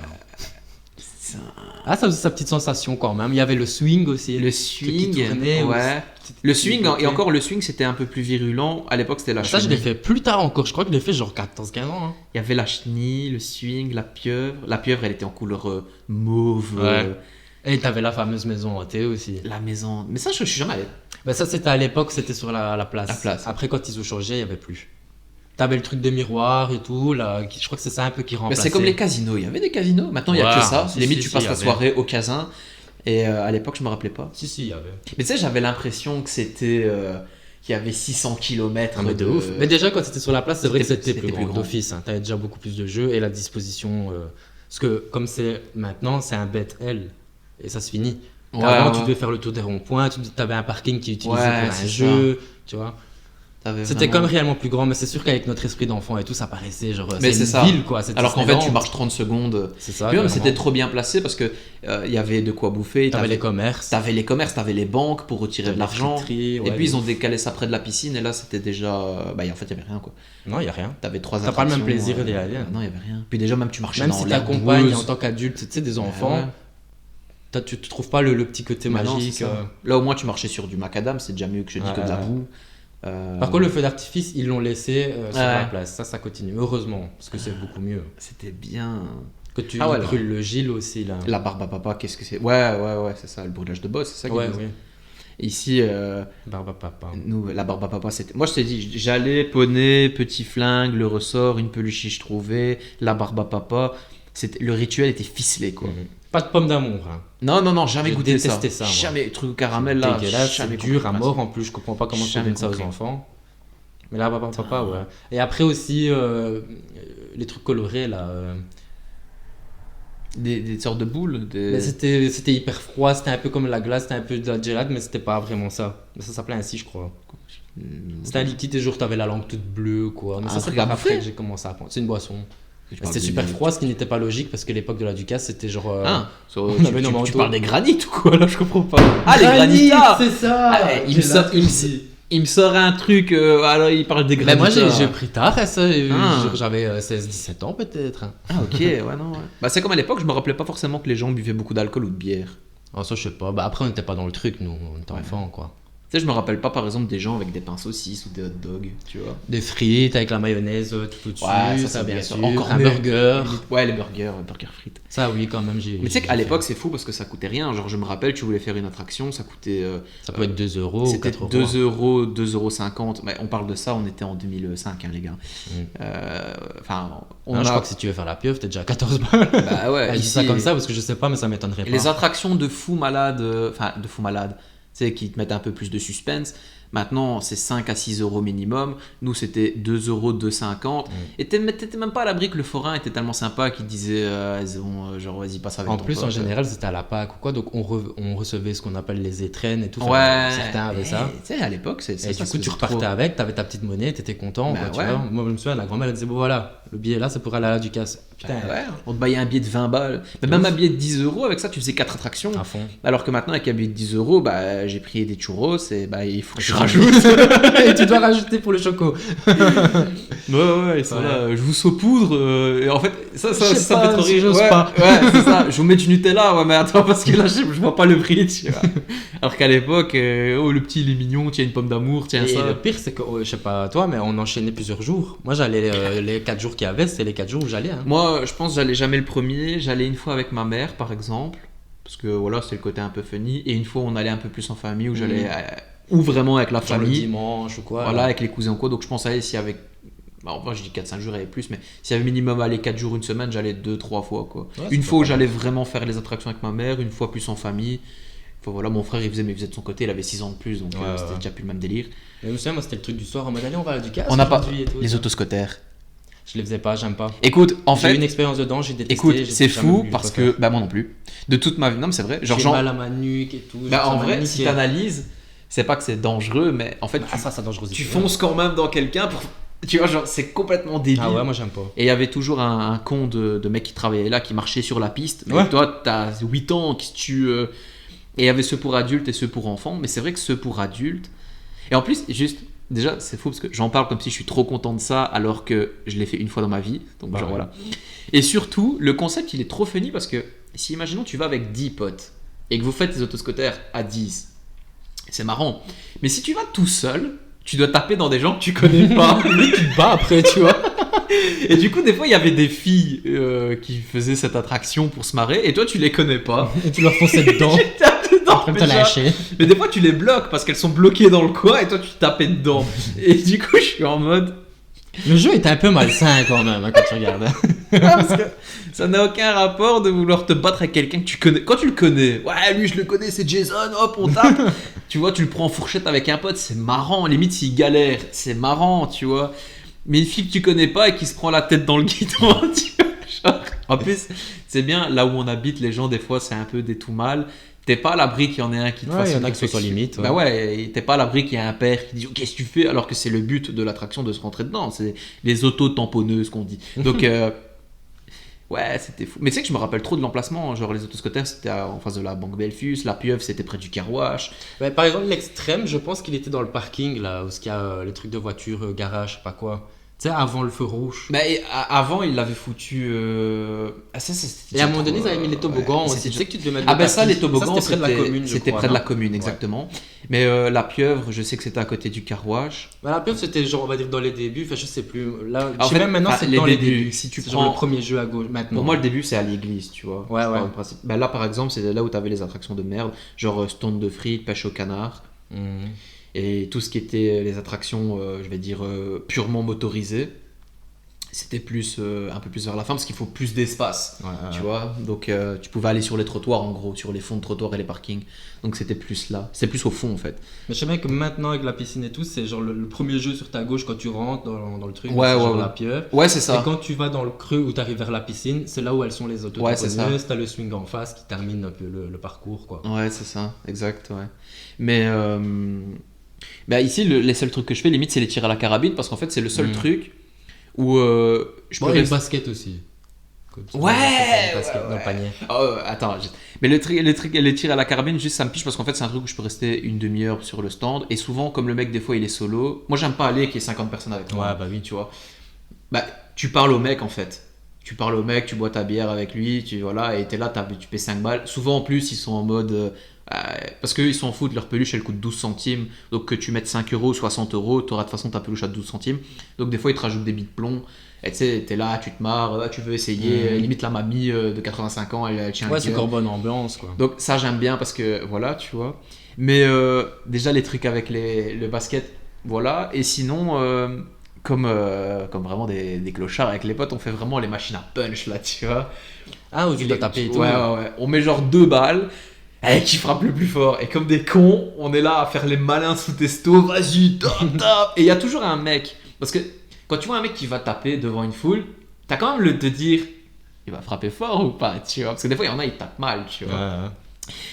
S2: ça-
S1: Ah, ça faisait sa petite sensation quand même. Il y avait le swing aussi.
S2: Le
S1: qui
S2: swing,
S1: tournait,
S2: ouais. Le swing, et encore le swing, c'était un peu plus virulent. À l'époque, c'était la
S1: Ça, je l'ai
S2: chenille.
S1: fait plus tard encore. Je crois que je l'ai fait genre 14-15 ans. Hein.
S2: Il y avait la chenille, le swing, la pieuvre. La pieuvre, elle était en couleur mauve.
S1: Ouais. Et t'avais la fameuse maison hantée aussi.
S2: La maison. Mais ça, je suis jamais allé.
S1: Bah ça, c'était à l'époque, c'était sur la place.
S2: La place.
S1: Après, quand ils ont changé, il n'y avait plus. T'avais le truc des miroirs et tout. Là, je crois que c'est ça un peu qui
S2: Mais
S1: remplaçait.
S2: c'est comme les casinos. Il y avait des casinos. Maintenant, il n'y a
S1: Ouais,
S2: que ça.
S1: si,
S2: Limite,
S1: si,
S2: tu
S1: si,
S2: passes
S1: il y
S2: ta
S1: avait.
S2: soirée au casin. Et à l'époque, je me rappelais pas.
S1: Si, il y avait.
S2: Mais tu sais, j'avais l'impression que c'était. Qu'il y avait 600 km.
S1: Ah, mais de ouf. Mais déjà, quand c'était sur la place, c'est vrai que c'était
S2: C'était
S1: plus
S2: plus
S1: grand
S2: grand.
S1: d'office. Hein. T'avais déjà beaucoup plus de jeux et la disposition. Parce que comme c'est maintenant, c'est un bête L. Et ça se finit.
S2: Ouais,
S1: Avant,
S2: ouais.
S1: tu devais faire le tour des ronds-points. Tu avais un parking qui est utilisé
S2: Ouais,
S1: pour un
S2: c'est
S1: jeu. Tu vois.
S2: T'avais
S1: C'était
S2: vraiment-
S1: comme réellement plus grand, mais c'est sûr qu'avec notre esprit d'enfant et tout, ça paraissait genre.
S2: Mais
S1: c'est
S2: c'est
S1: une
S2: ça.
S1: ville quoi. c'est
S2: Alors qu'en fait,
S1: Disneyland.
S2: tu marches 30 secondes.
S1: C'est ça.
S2: Puis même,
S1: carrément.
S2: c'était trop bien placé parce que il y avait de quoi bouffer.
S1: T'avais les commerces.
S2: T'avais les commerces, t'avais les banques pour retirer de
S1: t'avais les
S2: l'argent.
S1: friteries,
S2: Et
S1: ouais,
S2: puis ils ont
S1: ouf.
S2: décalé ça près de la piscine et là c'était déjà. Bah en fait il y avait rien quoi.
S1: Non, il y a rien.
S2: T'avais 3
S1: T'as pas le même
S2: attractions,
S1: plaisir d'y aller, hein.
S2: Non il y avait rien. Puis déjà même tu marchais
S1: Même
S2: dans
S1: si
S2: l'herbe
S1: t'accompagnes
S2: boueuse.
S1: en tant qu'adulte, tu sais, des
S2: Ouais,
S1: enfants,
S2: ouais.
S1: tu trouves pas le petit côté
S2: Mais non,
S1: magique.
S2: c'est ça. Là au moins tu marchais sur du macadam, c'est déjà mieux que je dis que de la
S1: Ouais.
S2: boue.
S1: Par contre, le feu d'artifice, ils l'ont laissé sur
S2: Ouais.
S1: la place. Ça continue. Heureusement, parce que c'est beaucoup mieux.
S2: C'était bien.
S1: Que tu
S2: Ah ouais, là.
S1: brûles le Gilles aussi, là.
S2: La barbe à papa, qu'est-ce que c'est? Ouais, c'est ça, le brûlage de boss, c'est ça qui
S1: Ouais,
S2: est
S1: oui.
S2: Ici,
S1: Barbe à papa.
S2: nous, la barbe à papa, c'était. Moi, je t'ai dit, j'allais, poney, petit flingue, le ressort, une peluche trouvée, la barbe à papa. Le rituel était ficelé, quoi.
S1: Mhm. Pas de pomme d'amour. Hein.
S2: Non, jamais
S1: J'ai
S2: goûté ça.
S1: détesté ça, moi.
S2: Jamais, truc au caramel là.
S1: Dégueulasse,
S2: jamais
S1: c'est dur
S2: compris
S1: à
S2: le
S1: mort en plus. Je comprends pas comment tu
S2: Jamais
S1: donnes ça aux
S2: compris.
S1: enfants. Mais là, papa, ouais. Et après aussi, les trucs colorés, là.
S2: Des sortes de boules.
S1: Mais c'était hyper froid, c'était un peu comme la glace, c'était un peu de la gelade, mais c'était pas vraiment ça. Mais ça s'appelait ainsi, je crois. C'était un liquide et genre t'avais la langue toute bleue, quoi. Mais ça, c'est pas après que j'ai commencé à prendre. C'est une boisson. C'était super froid, ce qui n'était pas logique parce que l'époque de la Ducasse, c'était genre.
S2: Tu parles des granites ou quoi? Là, je comprends pas. Ah, les
S1: Granit,
S2: granitas!
S1: c'est ça!
S2: Il me sort un truc, alors il parle des granitas.
S1: Mais moi j'ai pris tard à ça, j'avais 16-17 ans peut-être.
S2: Ah ok, ouais non. Ouais. Bah c'est comme à l'époque, je me rappelais pas forcément que les gens buvaient beaucoup d'alcool ou de bière.
S1: Ah ça je sais pas, bah après on n'était pas dans le truc nous, on était enfants quoi.
S2: Tu sais, je me rappelle pas par exemple des gens avec des pains saucisses ou des hot dogs, tu vois.
S1: Des frites avec la mayonnaise tout dessus,
S2: ouais,
S1: ça bien sûr.
S2: Encore
S1: un burger.
S2: Ouais, les burgers frites.
S1: Ça oui quand même j'ai.
S2: Mais tu sais qu'à l'époque c'est fou parce que ça coûtait rien. Genre je me rappelle, tu voulais faire une attraction, ça coûtait.
S1: Ça peut être 2 euros ou 4 euros.
S2: 2 euros, 2,50 €. Mais on parle de ça, on était en 2005, hein, les gars.
S1: Je crois que si tu veux faire la pieuvre, t'es déjà à 14 balles.
S2: Bah ouais.
S1: Je dis ça comme ça parce que je sais pas, mais ça m'étonnerait pas.
S2: Les attractions de fous malades, tu sais, qui te mettent un peu plus de suspense. Maintenant, c'est 5 à 6 euros minimum. Nous, c'était 2 euros, 2,50 €. Et t'étais même pas à l'abri que le forain était tellement sympa qu'il disait genre, vas-y, passe avec
S1: en
S2: ton
S1: plus,
S2: pote.
S1: en général, c'était à la Pâque ou quoi. Donc, on recevait ce qu'on appelle les étrennes et tout.
S2: Ouais.
S1: Certains avaient ça.
S2: Tu sais, à l'époque, c'est ça.
S1: Et du coup, tu repartais avec, t'avais ta petite monnaie, t'étais content.
S2: Bah,
S1: tu vois. Moi, je me souviens, la grand-mère, elle disait bon, voilà, le billet là, c'est pour aller à la Ducasse. Putain.
S2: Ouais, on te baillait un billet de 20 balles. Mais même un billet de 10 €, avec ça, tu faisais 4 attractions.
S1: À fond.
S2: Alors que maintenant, avec un billet de 10 €, bah, j'ai pris des churros et bah, il faut que je rajoute.
S1: Et tu dois rajouter pour le choco.
S2: Ouais, ils sont là. Je vous saupoudre. Et en fait, ça me fait trop rire.
S1: J'ose pas.
S2: Ouais, c'est ça. Je vous mets du Nutella. Ouais, mais attends, parce que là, je vois pas le prix. Tu vois. Alors qu'à l'époque, le petit, il est mignon. Tiens, une pomme d'amour. Tiens, ça.
S1: Et le pire, c'est que, je sais pas toi, mais on enchaînait plusieurs jours. Moi, j'allais les 4 jours qu'il y avait, c'était les 4 jours où j'allais. Hein.
S2: Moi, je pense que j'allais jamais le premier. J'allais une fois avec ma mère, par exemple. Parce que voilà, c'est le côté un peu funny. Et une fois, on allait un peu plus en famille où j'allais. Ou vraiment avec la
S1: Genre
S2: famille.
S1: Le dimanche ou quoi.
S2: Voilà, avec les cousins ou quoi. Donc je pense aller s'il y avait. Enfin, je dis 4-5 jours, il y avait plus. Mais s'il y avait minimum aller 4 jours, une semaine, j'allais 2-3 fois. Quoi. Ouais, une fois où j'allais vraiment faire les attractions avec ma mère, une fois plus en famille. Enfin, voilà, mon frère, il faisait de son côté, il avait 6 ans de plus. Donc c'était déjà plus le même délire.
S1: Mais je me souviens, moi, c'était le truc du soir en mode allez, on va à la Ducasse.
S2: On n'a pas. Les autoscooters.
S1: Je les faisais pas, j'aime pas.
S2: Écoute, en fait.
S1: J'ai eu une expérience dedans, j'ai détesté.
S2: Écoute, c'est fou parce que. Bah, moi non plus. De toute ma vie. Non, mais c'est vrai.
S1: Genre, j'ai mal à ma nuque et tout.
S2: Bah, en vrai, si t'analyses, c'est pas que c'est dangereux, mais en fait.
S1: Ça dangereux.
S2: Tu fonces quand même dans quelqu'un pour. Tu vois, genre, c'est complètement débile.
S1: Ah ouais, moi j'aime pas.
S2: Et il y avait toujours un con de mec qui travaillait là, qui marchait sur la piste. Mais toi, t'as 8 ans, qui tu. Et il y avait ceux pour adultes et ceux pour enfants. Mais c'est vrai que ceux pour adultes. Et en plus, juste. Déjà, c'est fou parce que j'en parle comme si je suis trop content de ça alors que je l'ai fait une fois dans ma vie. Donc, genre voilà. Et surtout, le concept, il est trop funny parce que si, imaginons, tu vas avec 10 potes et que vous faites les autoscooters à 10, c'est marrant. Mais si tu vas tout seul, tu dois taper dans des gens que tu connais pas.
S1: Lui, tu te bats après, tu vois.
S2: Et du coup, des fois, il y avait des filles qui faisaient cette attraction pour se marrer et toi, tu les connais pas.
S1: Et tu leur fonçais dedans. Après te lâcher.
S2: Mais des fois, tu les bloques parce qu'elles sont bloquées dans le coin et toi, tu tapais dedans. Et du coup, je suis en mode.
S1: Le jeu est un peu malsain quand même quand tu regardes.
S2: Parce que ça n'a aucun rapport de vouloir te battre avec quelqu'un que tu connais. Quand tu le connais, ouais, lui je le connais, c'est Jason, hop, on tape. Tu vois, tu le prends en fourchette avec un pote, c'est marrant. Limite, s'il galère, c'est marrant, tu vois. Mais une fille que tu connais pas et qui se prend la tête dans le guidon, tu vois. Genre, en plus, c'est bien, là où on habite, les gens, des fois, c'est un peu des tout mal. T'es pas à l'abri qu'il y en ait un qui te fasse.
S1: Il y en a qui sont limite.
S2: Bah ouais, t'es pas à l'abri qu'il y ait un père qui dit qu'est-ce que tu fais alors que c'est le but de l'attraction de se rentrer dedans. C'est les auto-tamponneuses qu'on dit. Donc, ouais, c'était fou. Mais tu sais que je me rappelle trop de l'emplacement. Genre, les autoscooters, c'était en face de la Banque Belfius. La pieuvre, c'était près du car wash.
S1: Ouais, par exemple, l'extrême, je pense qu'il était dans le parking là où il y a les trucs de voiture, garage, je sais pas quoi. Tu sais, avant le feu rouge.
S2: Mais avant, il l'avait foutu.
S1: Et à un moment donné, ils avaient mis les toboggans aussi. Tu sais que tu devais mettre.
S2: Ah, ben ça, les toboggans,
S1: c'était près de la commune.
S2: C'était près de la commune, exactement. Mais la pieuvre, je sais que c'était à côté du car wash.
S1: Bah, la pieuvre, c'était genre, on va dire, dans les débuts. Enfin, je sais plus. Là,
S2: en fait,
S1: même maintenant, c'est dans les débuts.
S2: Si tu
S1: prends.
S2: Genre
S1: le premier jeu à gauche maintenant.
S2: Pour moi, le début, c'est à l'église, tu vois.
S1: Ouais.
S2: Ben là, par exemple, c'est là où t'avais les attractions de merde. Genre stand de frites, pêche au canard. Et tout ce qui était les attractions, je vais dire, purement motorisées. C'était plus un peu plus vers la fin parce qu'il faut plus d'espace, tu
S1: Ouais.
S2: vois. Donc tu pouvais aller sur les trottoirs en gros, sur les fonds de trottoirs et les parkings. Donc c'était plus là, c'est plus au fond en fait.
S1: Mais je sais bien que maintenant avec la piscine et tout, c'est genre le premier jeu sur ta gauche quand tu rentres dans le truc,
S2: Ouais,
S1: c'est
S2: ouais,
S1: genre
S2: ouais.
S1: la pieuvre.
S2: Ouais, c'est
S1: Et
S2: ça.
S1: quand tu vas dans le creux où tu arrives vers la piscine, c'est là où elles sont les autos.
S2: Ouais, c'est ça.
S1: T'as le swing en face qui termine un peu le parcours, quoi.
S2: Ouais, c'est ça, exact, ouais. Mais bah ici, les seuls trucs que je fais limite, c'est les tirs à la carabine parce qu'en fait, c'est le seul truc où je peux
S1: Bon, et le
S2: rester-
S1: basket aussi. Comme tu
S2: Ouais,
S1: dis, le basket
S2: ouais,
S1: dans le panier.
S2: Oh, attends, mais les tirs à la carabine, juste ça me piche parce qu'en fait, c'est un truc où je peux rester une demi-heure sur le stand. Et souvent, comme le mec, des fois, il est solo. Moi, j'aime pas aller qu'il y ait 50 personnes avec moi.
S1: Ouais, bah oui.
S2: Tu vois. Bah, tu parles au mec en fait. Tu parles au mec, tu bois ta bière avec lui, voilà, et t'es là, tu payes 5 balles. Souvent, en plus, ils sont en mode. Parce qu'ils s'en foutent, leur peluche, elle coûte 12 centimes. Donc, que tu mettes 5 euros, 60 euros, t'auras de toute façon ta peluche à 12 centimes. Donc, des fois, ils te rajoutent des billes de plomb. Et tu sais, t'es là, tu te marres, tu veux essayer. Limite, la mamie de 85 ans, elle tient
S1: Ouais,
S2: le
S1: c'est
S2: cœur.
S1: encore bonne ambiance, quoi.
S2: Donc ça j'aime bien parce que voilà, tu vois. Mais déjà les trucs avec le basket, voilà. Et sinon, comme vraiment des clochards avec les potes, on fait vraiment les machines à punch là, tu vois.
S1: Ah, où tu dois taper et tout.
S2: Ouais, ouais, ouais. On met genre 2 balles. Qui frappe le plus fort. Et comme des cons, on est là à faire les malins sous testo. Vas-y, tape. Et il y a toujours un mec. Parce que quand tu vois un mec qui va taper devant une foule, t'as quand même le te dire, il va frapper fort ou pas, tu vois. Parce que des fois, il y en a, ils tapent mal, tu vois.
S1: Ouais.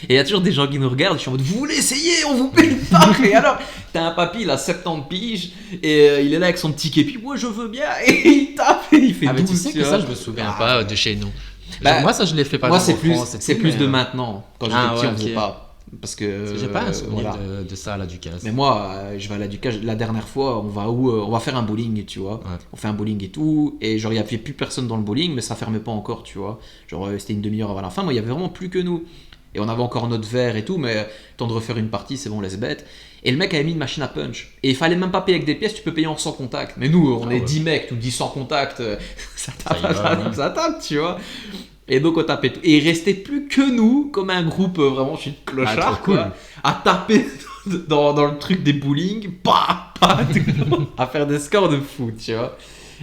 S2: Et il y a toujours des gens qui nous regardent, je suis en mode, vous voulez essayer, on vous paye une part. Et alors, t'as un papy, il a 70 piges, et il est là avec son petit képi, moi je veux bien, et il tape, et il fait
S1: Ah, mais
S2: 12,
S1: tu sais que
S2: vois.
S1: ça, je me souviens pas de chez nous.
S2: Bah,
S1: Genre, moi, ça, je l'ai fait pas
S2: Moi,
S1: mal
S2: c'est
S1: en
S2: plus,
S1: France et
S2: c'est
S1: tout,
S2: plus
S1: mais,
S2: de maintenant. Quand j'étais
S1: Ah,
S2: petit,
S1: ouais,
S2: on faisait
S1: ok.
S2: pas. Parce que.
S1: J'ai pas un souvenir
S2: voilà.
S1: de ça à la Ducasse.
S2: Mais moi, je vais à la Ducas. La dernière fois, on va où on va faire un bowling, tu vois.
S1: Ouais.
S2: On fait un bowling et tout. Et genre, il n'y avait plus personne dans le bowling, mais ça fermait pas encore, tu vois. Genre, c'était une demi-heure avant la fin. Moi, il y avait vraiment plus que nous. Et on avait encore notre verre et tout, mais temps de refaire une partie, c'est bon, laisse bête. Et le mec avait mis une machine à punch. Et il fallait même pas payer avec des pièces, tu peux payer en sans contact. Mais nous, on est 10 mecs, tu dis sans contact, ça tape,
S1: Ça y va, ouais.
S2: ça tape, tu vois. Et donc on tapait tout. Et il restait plus que nous, comme un groupe vraiment, je suis clochard,
S1: trop cool.
S2: quoi, à taper dans le truc des bowling, à faire des scores de fou, tu vois.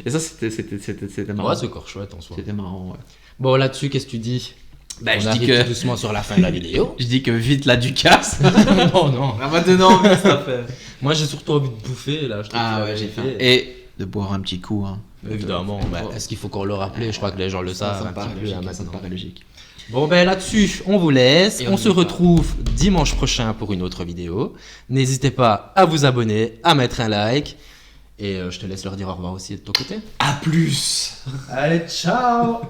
S2: Et ça, c'était marrant.
S1: Ouais, c'est encore chouette en soi.
S2: C'était marrant, ouais.
S1: Bon, là-dessus, qu'est-ce que tu dis?
S2: Bah,
S1: On
S2: je dis
S1: arrive
S2: que
S1: tout doucement sur la fin de la vidéo.
S2: je dis que vite la Ducasse.
S1: Non, non.
S2: On va donner envie cette affaire.
S1: Moi, j'ai surtout envie de bouffer, là. Je trouve
S2: Ah
S1: que
S2: ouais,
S1: la
S2: j'ai faim.
S1: vérité-
S2: Et de boire un petit coup, hein.
S1: Évidemment. Bah, est-ce qu'il faut qu'on le rappelle? Je crois que les gens le savent
S2: Ça
S1: un
S2: me paraît
S1: petit peu
S2: logique,
S1: là,
S2: ça me
S1: maintenant.
S2: paraît logique.
S1: Bon, ben là-dessus, on vous laisse.
S2: Et
S1: On
S2: on
S1: se
S2: y va.
S1: retrouve dimanche prochain pour une autre vidéo. N'hésitez pas à vous abonner, à mettre un like. Et je te laisse leur dire au revoir aussi de ton côté.
S2: À plus.
S1: Allez, ciao!